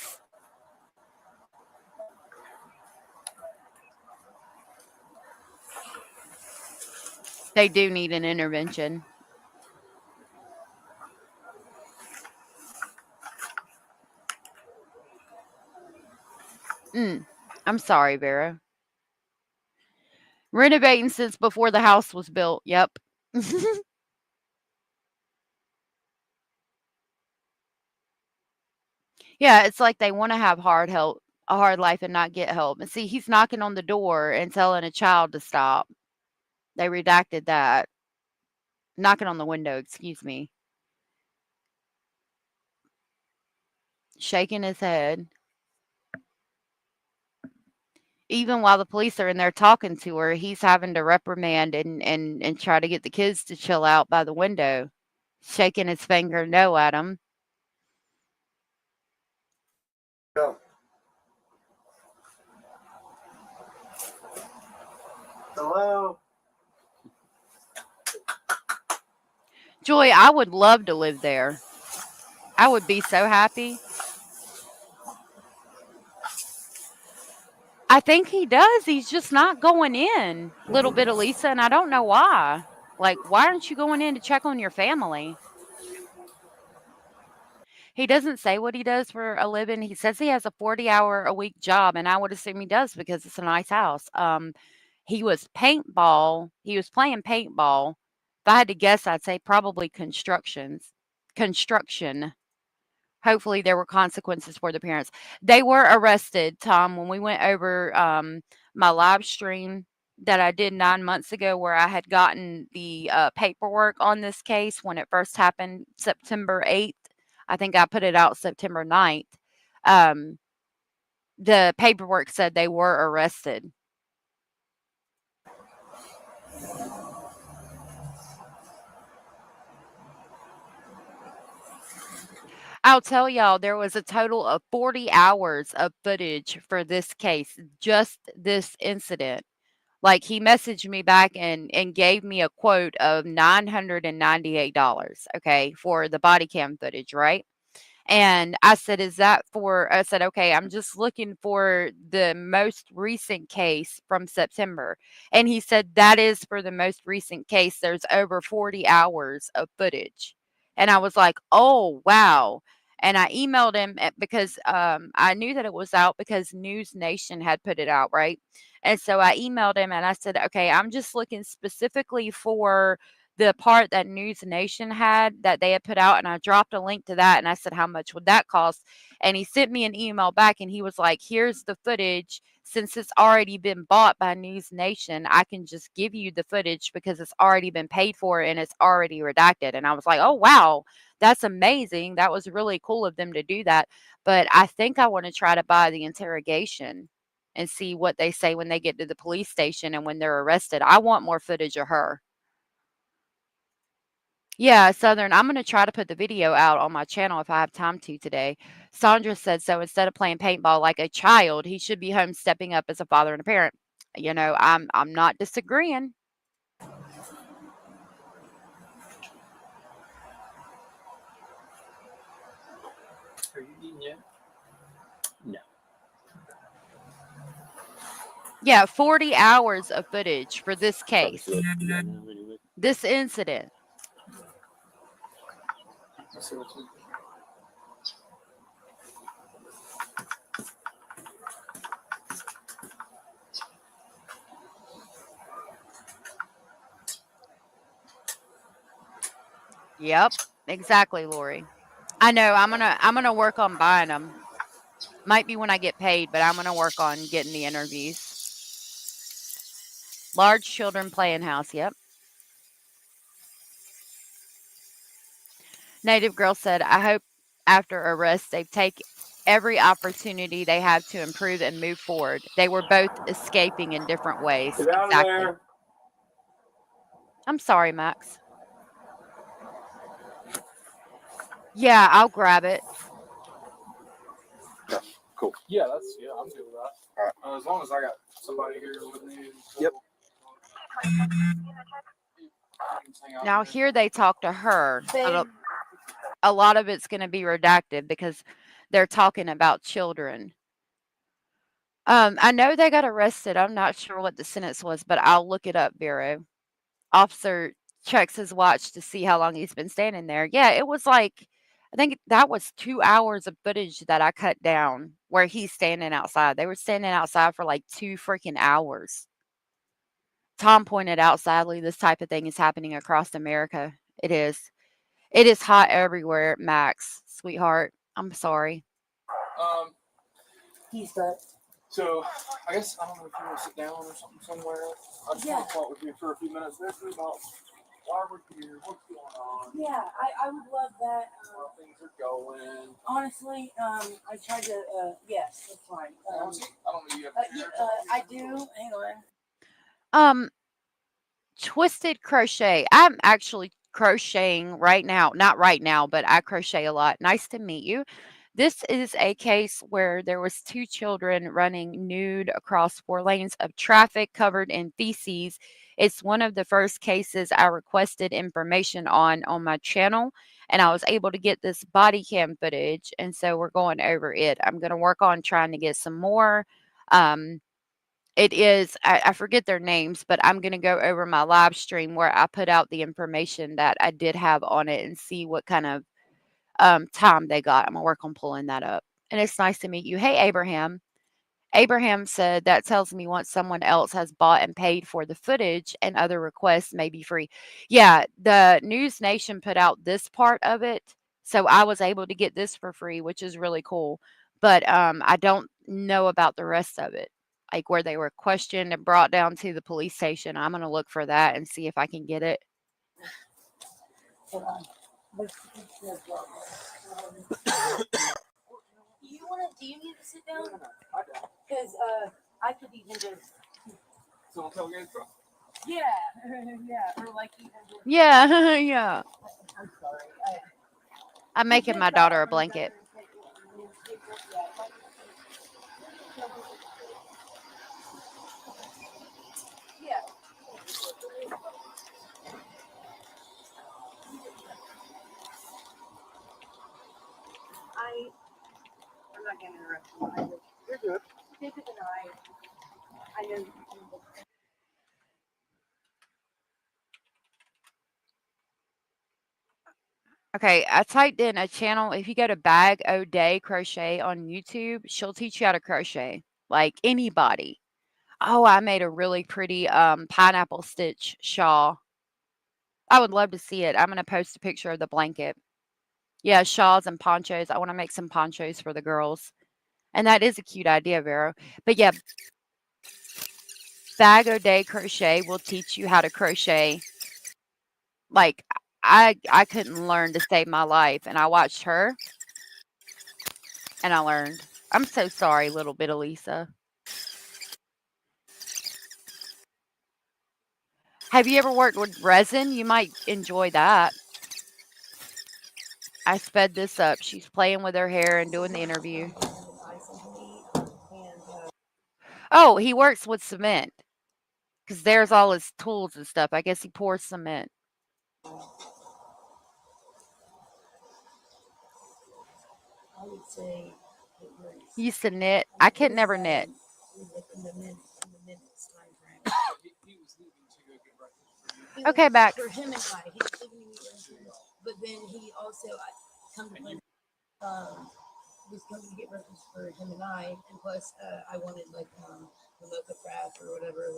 They do need an intervention. I'm sorry, Vera. Renovating since before the house was built. Yep. Yeah, it's like they want to have a hard life and not get help. And see, he's knocking on the door and telling a child to stop. They redacted that. Knocking on the window, excuse me. Shaking his head. Even while the police are in there talking to her, he's having to reprimand and try to get the kids to chill out by the window. Shaking his finger no at them. Go. Hello. Joy, I would love to live there. I would be so happy. I think he does. He's just not going in, little bit of Lisa, and I don't know why. Like, why aren't you going in to check on your family? He doesn't say what he does for a living. He says he has a 40-hour-a-week job, and I would assume he does because it's a nice house. He was playing paintball. If I had to guess, I'd say probably construction. Hopefully, there were consequences for the parents. They were arrested, Tom, when we went over my live stream that I did 9 months ago, where I had gotten the paperwork on this case when it first happened, September 8th. I think I put it out September 9th. The paperwork said they were arrested. I'll tell y'all, there was a total of 40 hours of footage for this case, just this incident. Like, he messaged me back and gave me a quote of $998, okay, for the body cam footage, right? And I said, I said, okay, I'm just looking for the most recent case from September. And he said, that is for the most recent case. There's over 40 hours of footage. And I was like, oh, wow. And I emailed him because I knew that it was out because News Nation had put it out, right? And so I emailed him and I said, okay, I'm just looking specifically for the part that News Nation had that they had put out, and I dropped a link to that, and I said, how much would that cost? And he sent me an email back, and he was like, here's the footage. Since it's already been bought by News Nation, I can just give you the footage because it's already been paid for and it's already redacted. And I was like, oh, wow, that's amazing. That was really cool of them to do that. But I think I want to try to buy the interrogation and see what they say when they get to the police station and when they're arrested. I want more footage of her. Yeah, Southern, I'm going to try to put the video out on my channel if I have time to today. Sandra said, so instead of playing paintball like a child, he should be home stepping up as a father and a parent. You know, I'm not disagreeing. Are you eating yet? No. Yeah, 40 hours of footage for this case. This incident. Yep, exactly, Lori. I know. I'm gonna work on buying them. Might be when I get paid, but I'm gonna work on getting the interviews. Large children playing house. Yep. Native Girl said, I hope after arrest they take every opportunity they have to improve and move forward. They were both escaping in different ways. Get out of there. I'm sorry, Max. Yeah, I'll grab it. Cool. Yeah, I'm good with that. All right. As long as I got somebody here with me. Yep. Now here they talk to her. A lot of it's going to be redacted because they're talking about children. I know they got arrested. I'm not sure what the sentence was, but I'll look it up, Vero. Officer checks his watch to see how long he's been standing there. Yeah, it was like, I think that was 2 hours of footage that I cut down where he's standing outside. They were standing outside for like 2 freaking hours. Tom pointed out, sadly, this type of thing is happening across America. It is. It is hot everywhere, Max, sweetheart. I'm sorry. He's got. So, I guess, I don't know if you want to sit down or something somewhere. I just want to talk with you for a few minutes. This is about why we're here, what's going on. Yeah, I would love that. How things are going. Honestly, I tried to, yes, that's fine. I don't know, you have I do. Hang on. Twisted crochet. I'm actually crocheting right now. Not right now, but I crochet a lot. Nice to meet you. This is a case where there was 2 children running nude across 4 lanes of traffic covered in feces. It's one of the first cases I requested information on my channel, and I was able to get this body cam footage, and so we're going over it. I'm going to work on trying to get some more. It is, I forget their names, but I'm going to go over my live stream where I put out the information that I did have on it and see what kind of time they got. I'm going to work on pulling that up. And it's nice to meet you. Hey, Abraham. Abraham said that tells me once someone else has bought and paid for the footage and other requests may be free. Yeah, the News Nation put out this part of it. So I was able to get this for free, which is really cool. But I don't know about the rest of it, like where they were questioned and brought down to the police station. I'm going to look for that and see if I can get it. Hold on. Do you need to sit down? Because I could even just. So tell me. Yeah, yeah, or like even. Yeah, yeah. I'm sorry. I'm making my daughter a blanket. Yeah. I'm not going to interrupt you. You're good. David and I know. Okay, I typed in a channel. If you go to Bag O Day Crochet on YouTube, she'll teach you how to crochet. Like anybody. Oh, I made a really pretty pineapple stitch shawl. I would love to see it. I'm going to post a picture of the blanket. Yeah, shawls and ponchos. I want to make some ponchos for the girls. And that is a cute idea, Vero. But yeah, Bag O Day Crochet will teach you how to crochet. Like I couldn't learn to save my life, and I watched her and I learned. I'm so sorry, little bit of Lisa. Have you ever worked with resin? You might enjoy that. I sped this up. She's playing with her hair and doing the interview. Oh, he works with cement because there's all his tools and stuff. I guess he pours cement. I would say He used to knit. I could never knit. Okay, back. For him and I, he was living in the but then he also come to find was coming to get breakfast for him and I, and plus I wanted like the mocha frappe or whatever,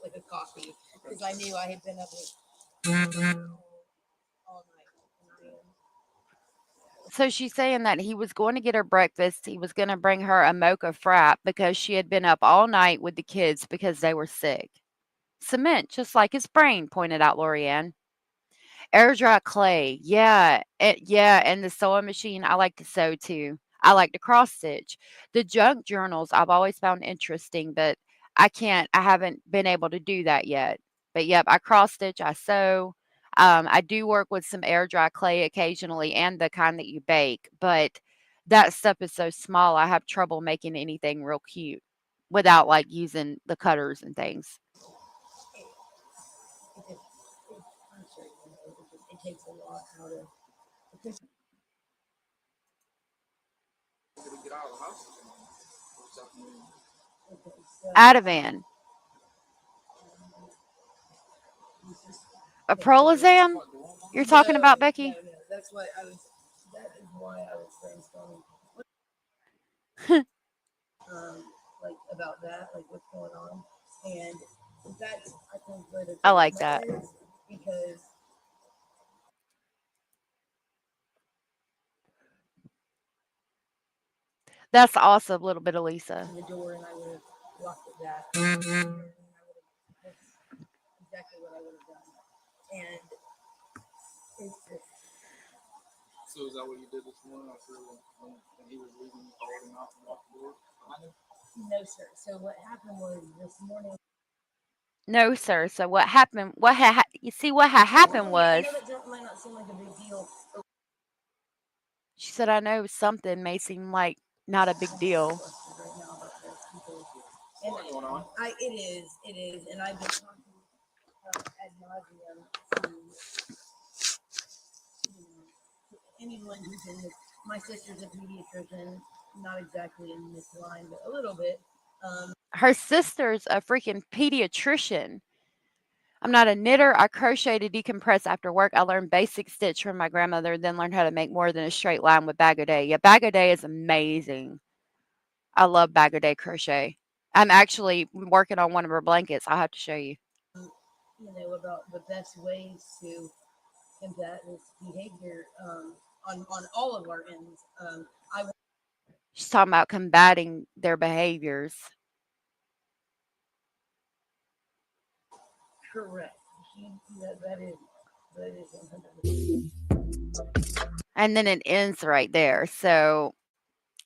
like a coffee, because I knew I had been up all night. So she's saying that he was going to get her breakfast. He was going to bring her a mocha frap because she had been up all night with the kids because they were sick. Cement, just like his brain, pointed out Lorianne. Air dry clay. Yeah. Yeah. And the sewing machine, I like to sew too. I like to cross stitch. The junk journals I've always found interesting, but I haven't been able to do that yet. But yep, I cross stitch, I sew. I do work with some air dry clay occasionally and the kind that you bake, but that stuff is so small, I have trouble making anything real cute without like using the cutters and things. I'm sure it takes a lot out of. Get out of the house. Ativan. A Prolazam? You're talking about, Becky? No, that's what I was. That is why I was brainstorming. Like about that, like what's going on, and that's I think where the I like that. is, because That's awesome, little bit of Lisa. the door and I would have locked it back. That's exactly what I would have done, and it's just. So is that what you did this morning after when he was leaving, you called him out and locked the door behind him? No, sir. So what happened was this morning. No, sir. So what happened? You see what happened was. I know that might not seem like a big deal. She said, "I know something may seem like not a big deal." And it is, and I've been talking ad nauseum to anyone who's in this. My sister's a pediatrician, not exactly in this line, but a little bit. Her sister's a freaking pediatrician. I'm not a knitter. I crochet to decompress after work. I learned basic stitch from my grandmother, then learned how to make more than a straight line with bag o' day. Yeah, bag o' day is amazing. I love bag o' day crochet. I'm actually working on one of her blankets. I'll have to show you. You know, about the best ways to combat this behavior on all of our ends. She's talking about combating their behaviors. Correct. That is 100%. And then it ends right there. So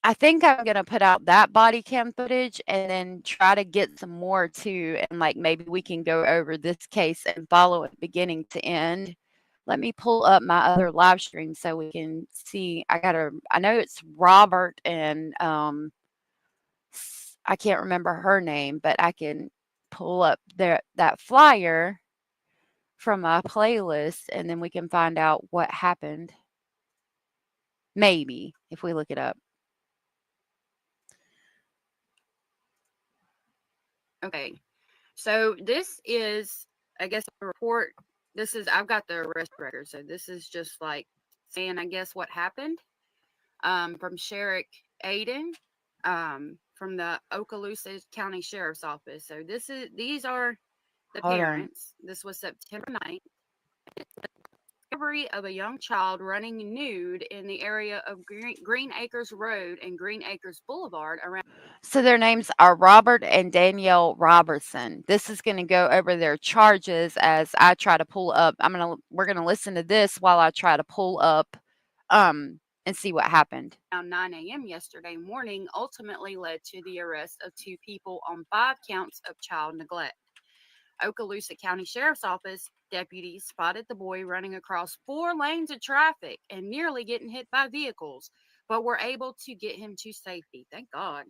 I think I'm going to put out that body cam footage and then try to get some more too. And like maybe we can go over this case and follow it beginning to end. Let me pull up my other live stream so we can see. I know it's Robert and I can't remember her name, but I can pull up that flyer from my playlist and then we can find out what happened. Maybe if we look it up. Okay. So this is, I guess, a report. I've got the arrest record. So this is just like saying, I guess, what happened from Sheriff Aiden from the Okaloosa County Sheriff's Office. So these are the Hold on. parents. This was September 9th. Discovery of a young child running nude in the area of Green Acres Road and Green Acres Boulevard around. So their names are Robert and Danielle Robertson. This is going to go over their charges as I try to pull up. We're going to listen to this while I try to pull up and see what happened. Around 9 a.m. yesterday morning ultimately led to the arrest of 2 people on 5 counts of child neglect. Okaloosa County Sheriff's Office deputies spotted the boy running across 4 lanes of traffic and nearly getting hit by vehicles, but were able to get him to safety. Thank God.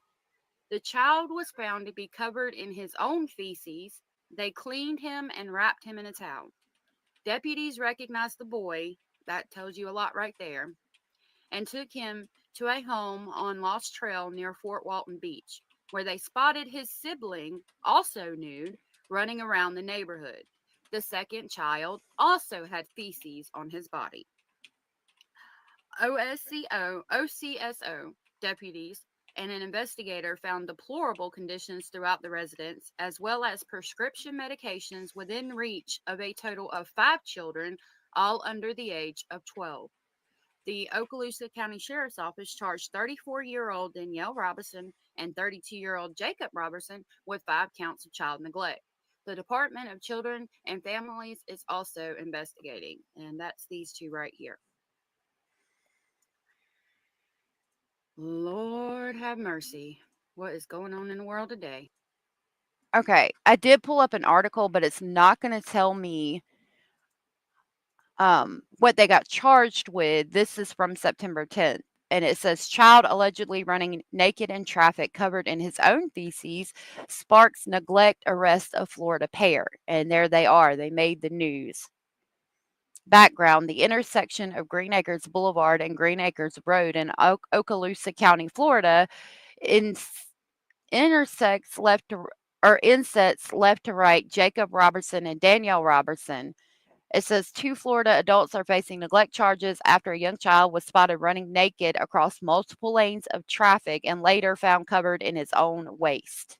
The child was found to be covered in his own feces. They cleaned him and wrapped him in a towel. Deputies recognized the boy, that tells you a lot right there, and took him to a home on Lost Trail near Fort Walton Beach, where they spotted his sibling, also nude, running around the neighborhood. The second child also had feces on his body. OCSO deputies and an investigator found deplorable conditions throughout the residence, as well as prescription medications within reach of a total of 5 children, all under the age of 12. The Okaloosa County Sheriff's Office charged 34-year-old Danielle Robertson and 32-year-old Jacob Robertson with 5 counts of child neglect. The Department of Children and Families is also investigating, and that's these 2 right here. Lord have mercy. What is going on in the world today? Okay, I did pull up an article, but it's not going to tell me what they got charged with. This is from September 10th. and it says child allegedly running naked in traffic covered in his own feces sparks neglect arrest of Florida pair. And there they are. They made the news. Background: the intersection of Green Acres Boulevard and Green Acres Road in Okaloosa County, Florida, in, intersects left to or insets left to right Jacob Robertson and Danielle Robertson. It says 2 Florida adults are facing neglect charges after a young child was spotted running naked across multiple lanes of traffic and later found covered in his own waste.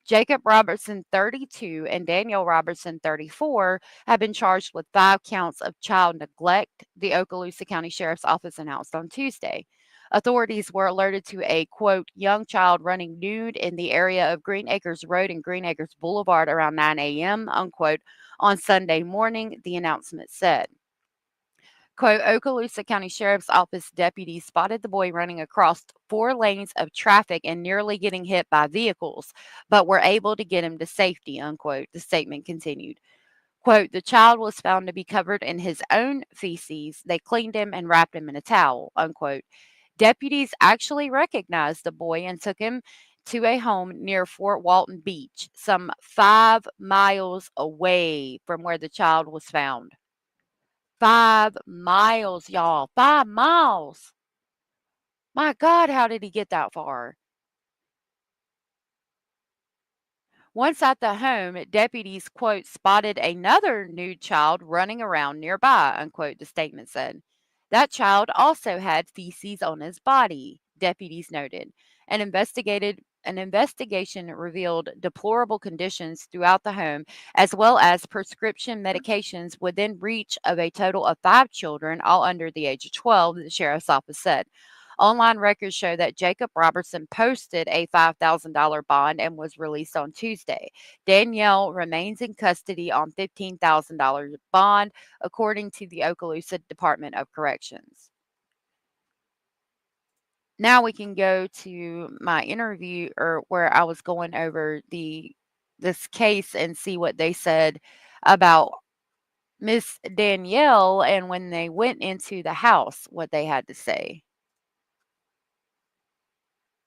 Jacob Robertson, 32, and Danielle Robertson, 34, have been charged with 5 counts of child neglect, the Okaloosa County Sheriff's Office announced on Tuesday. Authorities were alerted to a, quote, young child running nude in the area of Green Acres Road and Green Acres Boulevard around 9 a.m., unquote, on Sunday morning, the announcement said. Quote, Okaloosa County Sheriff's Office deputies spotted the boy running across 4 lanes of traffic and nearly getting hit by vehicles, but were able to get him to safety, unquote, the statement continued. Quote, the child was found to be covered in his own feces. They cleaned him and wrapped him in a towel, unquote. Deputies actually recognized the boy and took him to a home near Fort Walton Beach, some 5 miles away from where the child was found. 5 miles, y'all. 5 miles. My God, how did he get that far? Once at the home, deputies, quote, spotted another nude child running around nearby, unquote, the statement said. That child also had feces on his body, deputies noted. An investigation revealed deplorable conditions throughout the home, as well as prescription medications within reach of a total of 5 children, all under the age of 12, the sheriff's office said. Online records show that Jacob Robertson posted a $5,000 bond and was released on Tuesday. Danielle remains in custody on $15,000 bond, according to the Okaloosa Department of Corrections. Now we can go to my interview, or where I was going over this case and see what they said about Miss Danielle, and when they went into the house, what they had to say.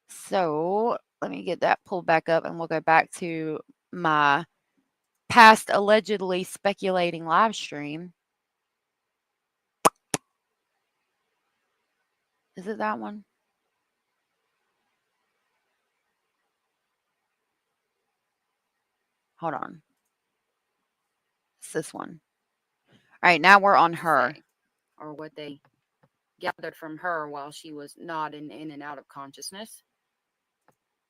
So let me get that pulled back up and we'll go back to my past allegedly speculating live stream. Is it that one? Hold on. It's this one. All right, now we're on her. Or what they gathered from her while she was nodding in and out of consciousness.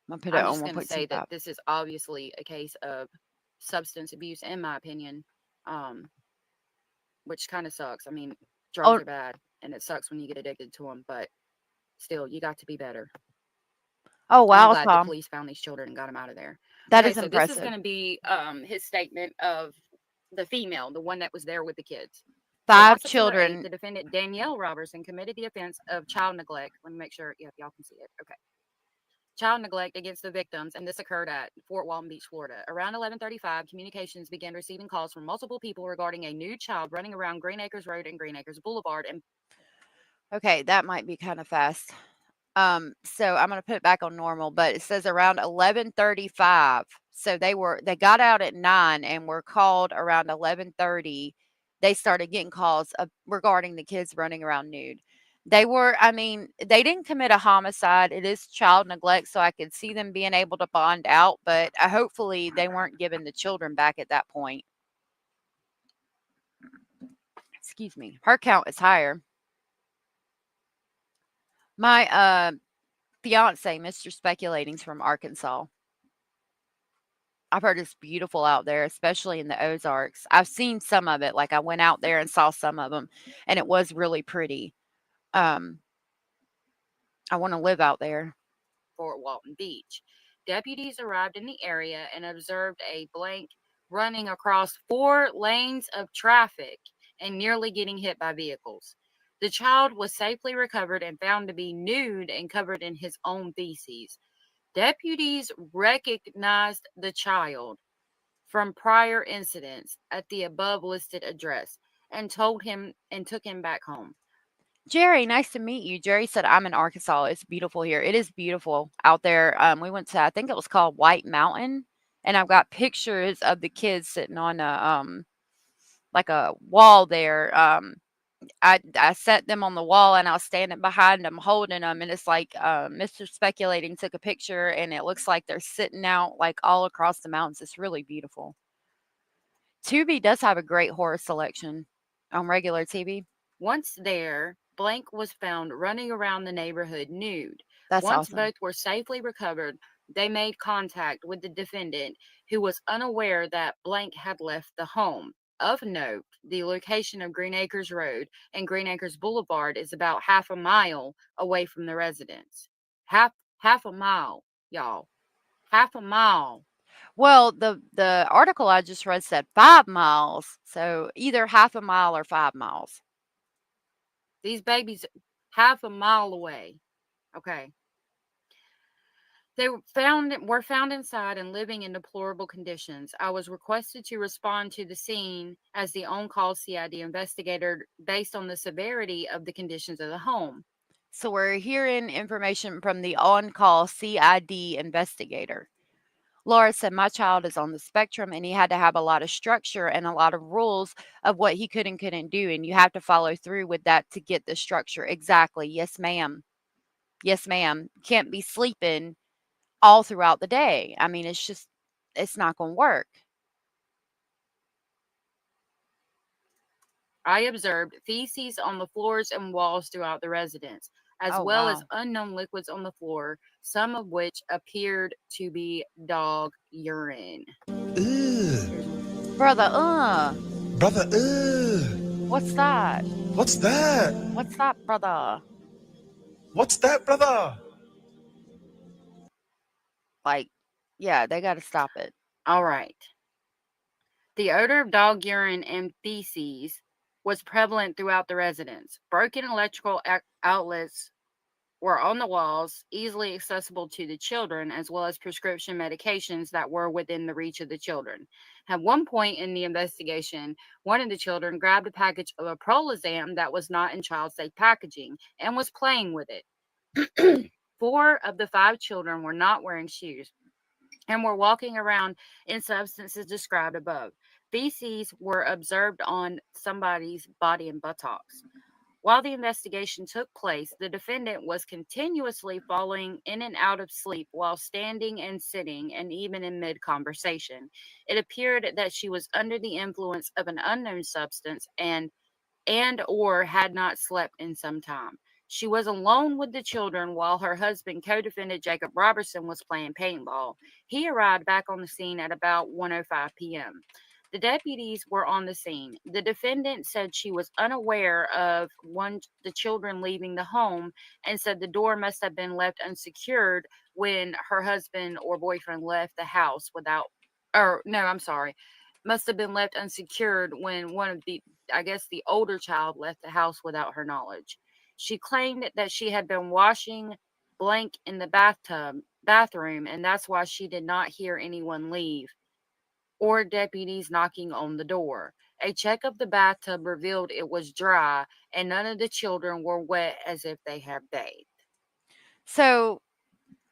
I'm going to put it I'm on just going to say 1.25. that this is obviously a case of substance abuse, in my opinion, which kind of sucks. I mean, drugs are bad, and it sucks when you get addicted to them, but still, you got to be better. Oh, wow, I'm glad the Tom. police found these children and got them out of there. That Okay, is so impressive. this is going to be his statement of the female, the one that was there with the kids. 5 So on September 8th, children. the defendant, Danielle Robertson, committed the offense of child neglect. Let me make sure, yeah, y'all can see it. Okay. Child neglect against the victims, and this occurred at Fort Walton Beach, Florida. Around 11:35, communications began receiving calls from multiple people regarding a nude child running around Green Acres Road and Green Acres Boulevard. And Okay, that might be kind of fast. So I'm going to put it back on normal, but it says around 11:35. So they got out at 9 and were called around 11:30. They started getting calls regarding the kids running around nude. They didn't commit a homicide. It is child neglect, so I could see them being able to bond out, but hopefully they weren't giving the children back at that point. Excuse me. Her count is higher. My fiance, Mr. Speculating's from Arkansas. I've heard it's beautiful out there, especially in the Ozarks. I've seen some of it. Like I went out there and saw some of them, and it was really pretty. I want to live out there. Fort Walton Beach. Deputies arrived in the area and observed a blank running across 4 lanes of traffic and nearly getting hit by vehicles. The child was safely recovered and found to be nude and covered in his own feces. Deputies recognized the child from prior incidents at the above listed address and took him back home. Jerry, nice to meet you. Jerry said, I'm in Arkansas. It's beautiful here. It is beautiful out there. We went to, I think it was called White Mountain, and I've got pictures of the kids sitting on like a wall there. I set them on the wall and I was standing behind them holding them, and it's like Mr. Speculating took a picture, and it looks like they're sitting out like all across the mountains. It's really beautiful. Tubi does have a great horror selection on regular TV. Once there, Blank was found running around the neighborhood nude. That's Once awesome. both were safely recovered, they made contact with the defendant, who was unaware that Blank had left the home. Of note, the location of Green Acres Road and Green Acres Boulevard is about half a mile away from the residence. Half a mile, y'all. Half a mile. Well, the article I just read said 5 miles, so either half a mile or 5 miles. These babies half a mile away. Okay. They were found inside and living in deplorable conditions. I was requested to respond to the scene as the on-call CID investigator based on the severity of the conditions of the home. So we're hearing information from the on-call CID investigator. Laura said, my child is on the spectrum and he had to have a lot of structure and a lot of rules of what he could and couldn't do. And you have to follow through with that to get the structure. Exactly. Yes, ma'am. Yes, ma'am. Can't be sleeping all throughout the day. I mean, it's not going to work. I observed feces on the floors and walls throughout the residence, as Oh, well as wow. unknown liquids on the floor, some of which appeared to be dog urine. Brother, Brother, what's that? what's that? What's that, brother? What's that, brother? Like, yeah, they got to stop it. All right. The odor of dog urine and feces was prevalent throughout the residence. Broken electrical outlets were on the walls, easily accessible to the children, as well as prescription medications that were within the reach of the children. At one point in the investigation, one of the children grabbed a package of a Prolazam that was not in child-safe packaging and was playing with it. 4 of the 5 children were not wearing shoes and were walking around in substances described above. Feces were observed on somebody's body and buttocks. While the investigation took place, the defendant was continuously falling in and out of sleep while standing and sitting, and even in mid-conversation. It appeared that she was under the influence of an unknown substance and or had not slept in some time. She was alone with the children while her husband, co-defendant Jacob Robertson, was playing paintball. He arrived back on the scene at about 1:05 p.m. The deputies were on the scene. The defendant said she was unaware of the children leaving the home and said the door must have been left unsecured when her husband or boyfriend left the house without, or no, I'm sorry, must have been left unsecured when one of I guess the older child left the house without her knowledge. She claimed that she had been washing Blank in the bathroom, and that's why she did not hear anyone leave or deputies knocking on the door. A check of the bathtub revealed it was dry, and none of the children were wet as if they had bathed. So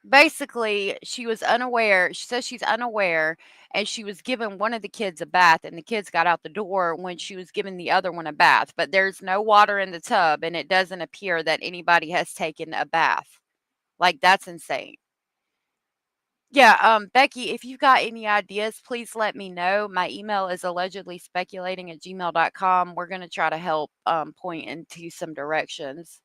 basically, she was unaware. She says she's unaware, and she was giving one of the kids a bath, and the kids got out the door when she was giving the other one a bath. But there's no water in the tub, and it doesn't appear that anybody has taken a bath. Like, that's insane. Yeah, Becky, if you've got any ideas, please let me know. My email is allegedlyspeculating@gmail.com. We're going to try to help point into some directions.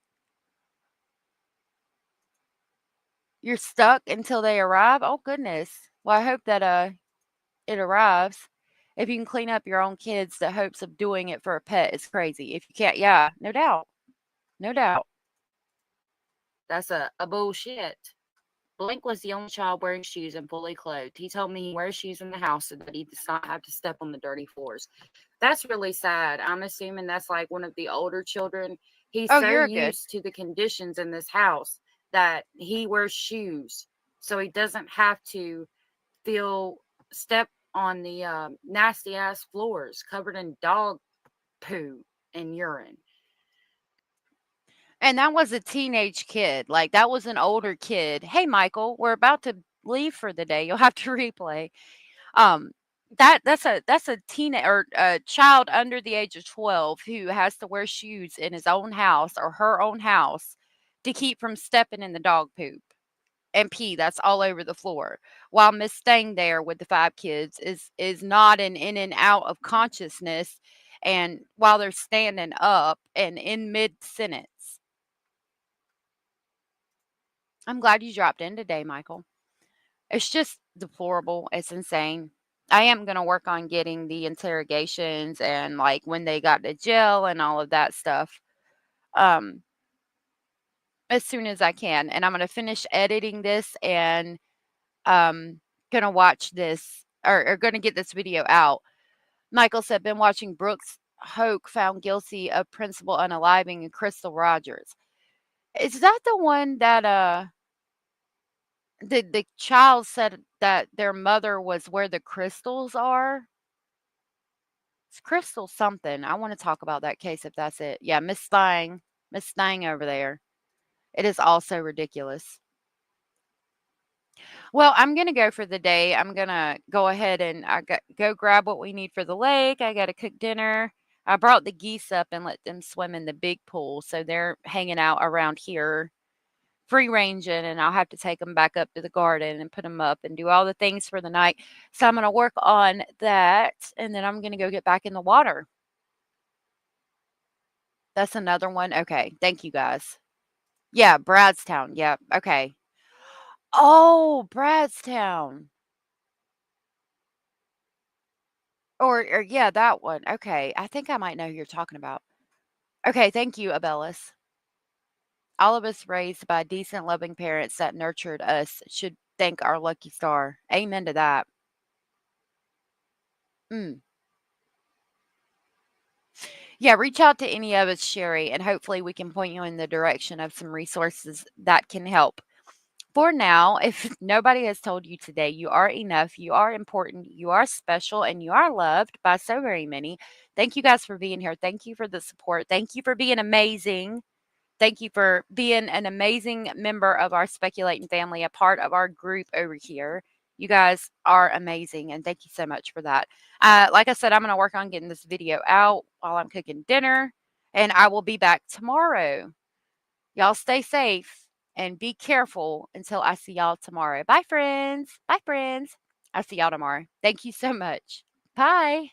You're stuck until they arrive? Oh, goodness. Well, I hope that it arrives. If you can clean up your own kids, the hopes of doing it for a pet is crazy. If you can't, yeah, no doubt. No doubt. That's a bullshit. Blank was the only child wearing shoes and fully clothed. He told me he wears shoes in the house so that he does not have to step on the dirty floors. That's really sad. I'm assuming that's like one of the older children. He's Oh, so you're good. used to the conditions in this house that he wears shoes so he doesn't have to step on the nasty ass floors covered in dog poo and urine. And that was a teenage kid. Like, that was an older kid. Hey, Michael, we're about to leave for the day. You'll have to replay. Um, that's a teen or a child under the age of 12 who has to wear shoes in his own house or her own house to keep from stepping in the dog poop and pee that's all over the floor. While Miss Stang there with the 5 kids is nodding in and out of consciousness and while they're standing up and in mid-sentence. I'm glad you dropped in today, Michael. It's just deplorable. It's insane. I am going to work on getting the interrogations and like when they got to jail and all of that stuff um as soon as I can. And I'm going to finish editing this and going to watch this or going to get this video out. Michael said been watching Brooks Hoke found guilty of principal unaliving and Crystal Rogers. Is that the one that the child said that their mother was where the crystals are? It's Crystal something. I want to talk about that case if that's it. Yeah, Miss Stang over there. It is also ridiculous. Well, I'm gonna go for the day. I'm gonna go ahead and go grab what we need for the lake. I gotta cook dinner. I brought the geese up and let them swim in the big pool, so they're hanging out around here, free ranging, and I'll have to take them back up to the garden and put them up and do all the things for the night. So I'm gonna work on that, and then I'm gonna go get back in the water. That's another one. Okay, thank you guys. Yeah, Bradstown. Yeah, okay. Oh, Bradstown. Or yeah, that one. Okay, I think I might know who you're talking about. Okay, thank you, Abellis. All of us raised by decent, loving parents that nurtured us should thank our lucky star. Amen to that. Mm. Yeah, reach out to any of us, Sherry, and hopefully we can point you in the direction of some resources that can help. For now, if nobody has told you today, you are enough, you are important, you are special, and you are loved by so very many. Thank you guys for being here. Thank you for the support. Thank you for being amazing. Thank you for being an amazing member of our Speculating family, a part of our group over here. You guys are amazing, and thank you so much for that. Like I said, I'm going to work on getting this video out while I'm cooking dinner, and I will be back tomorrow. Y'all stay safe and be careful until I see y'all tomorrow. Bye, friends. Bye, friends. I'll see y'all tomorrow. Thank you so much. Bye.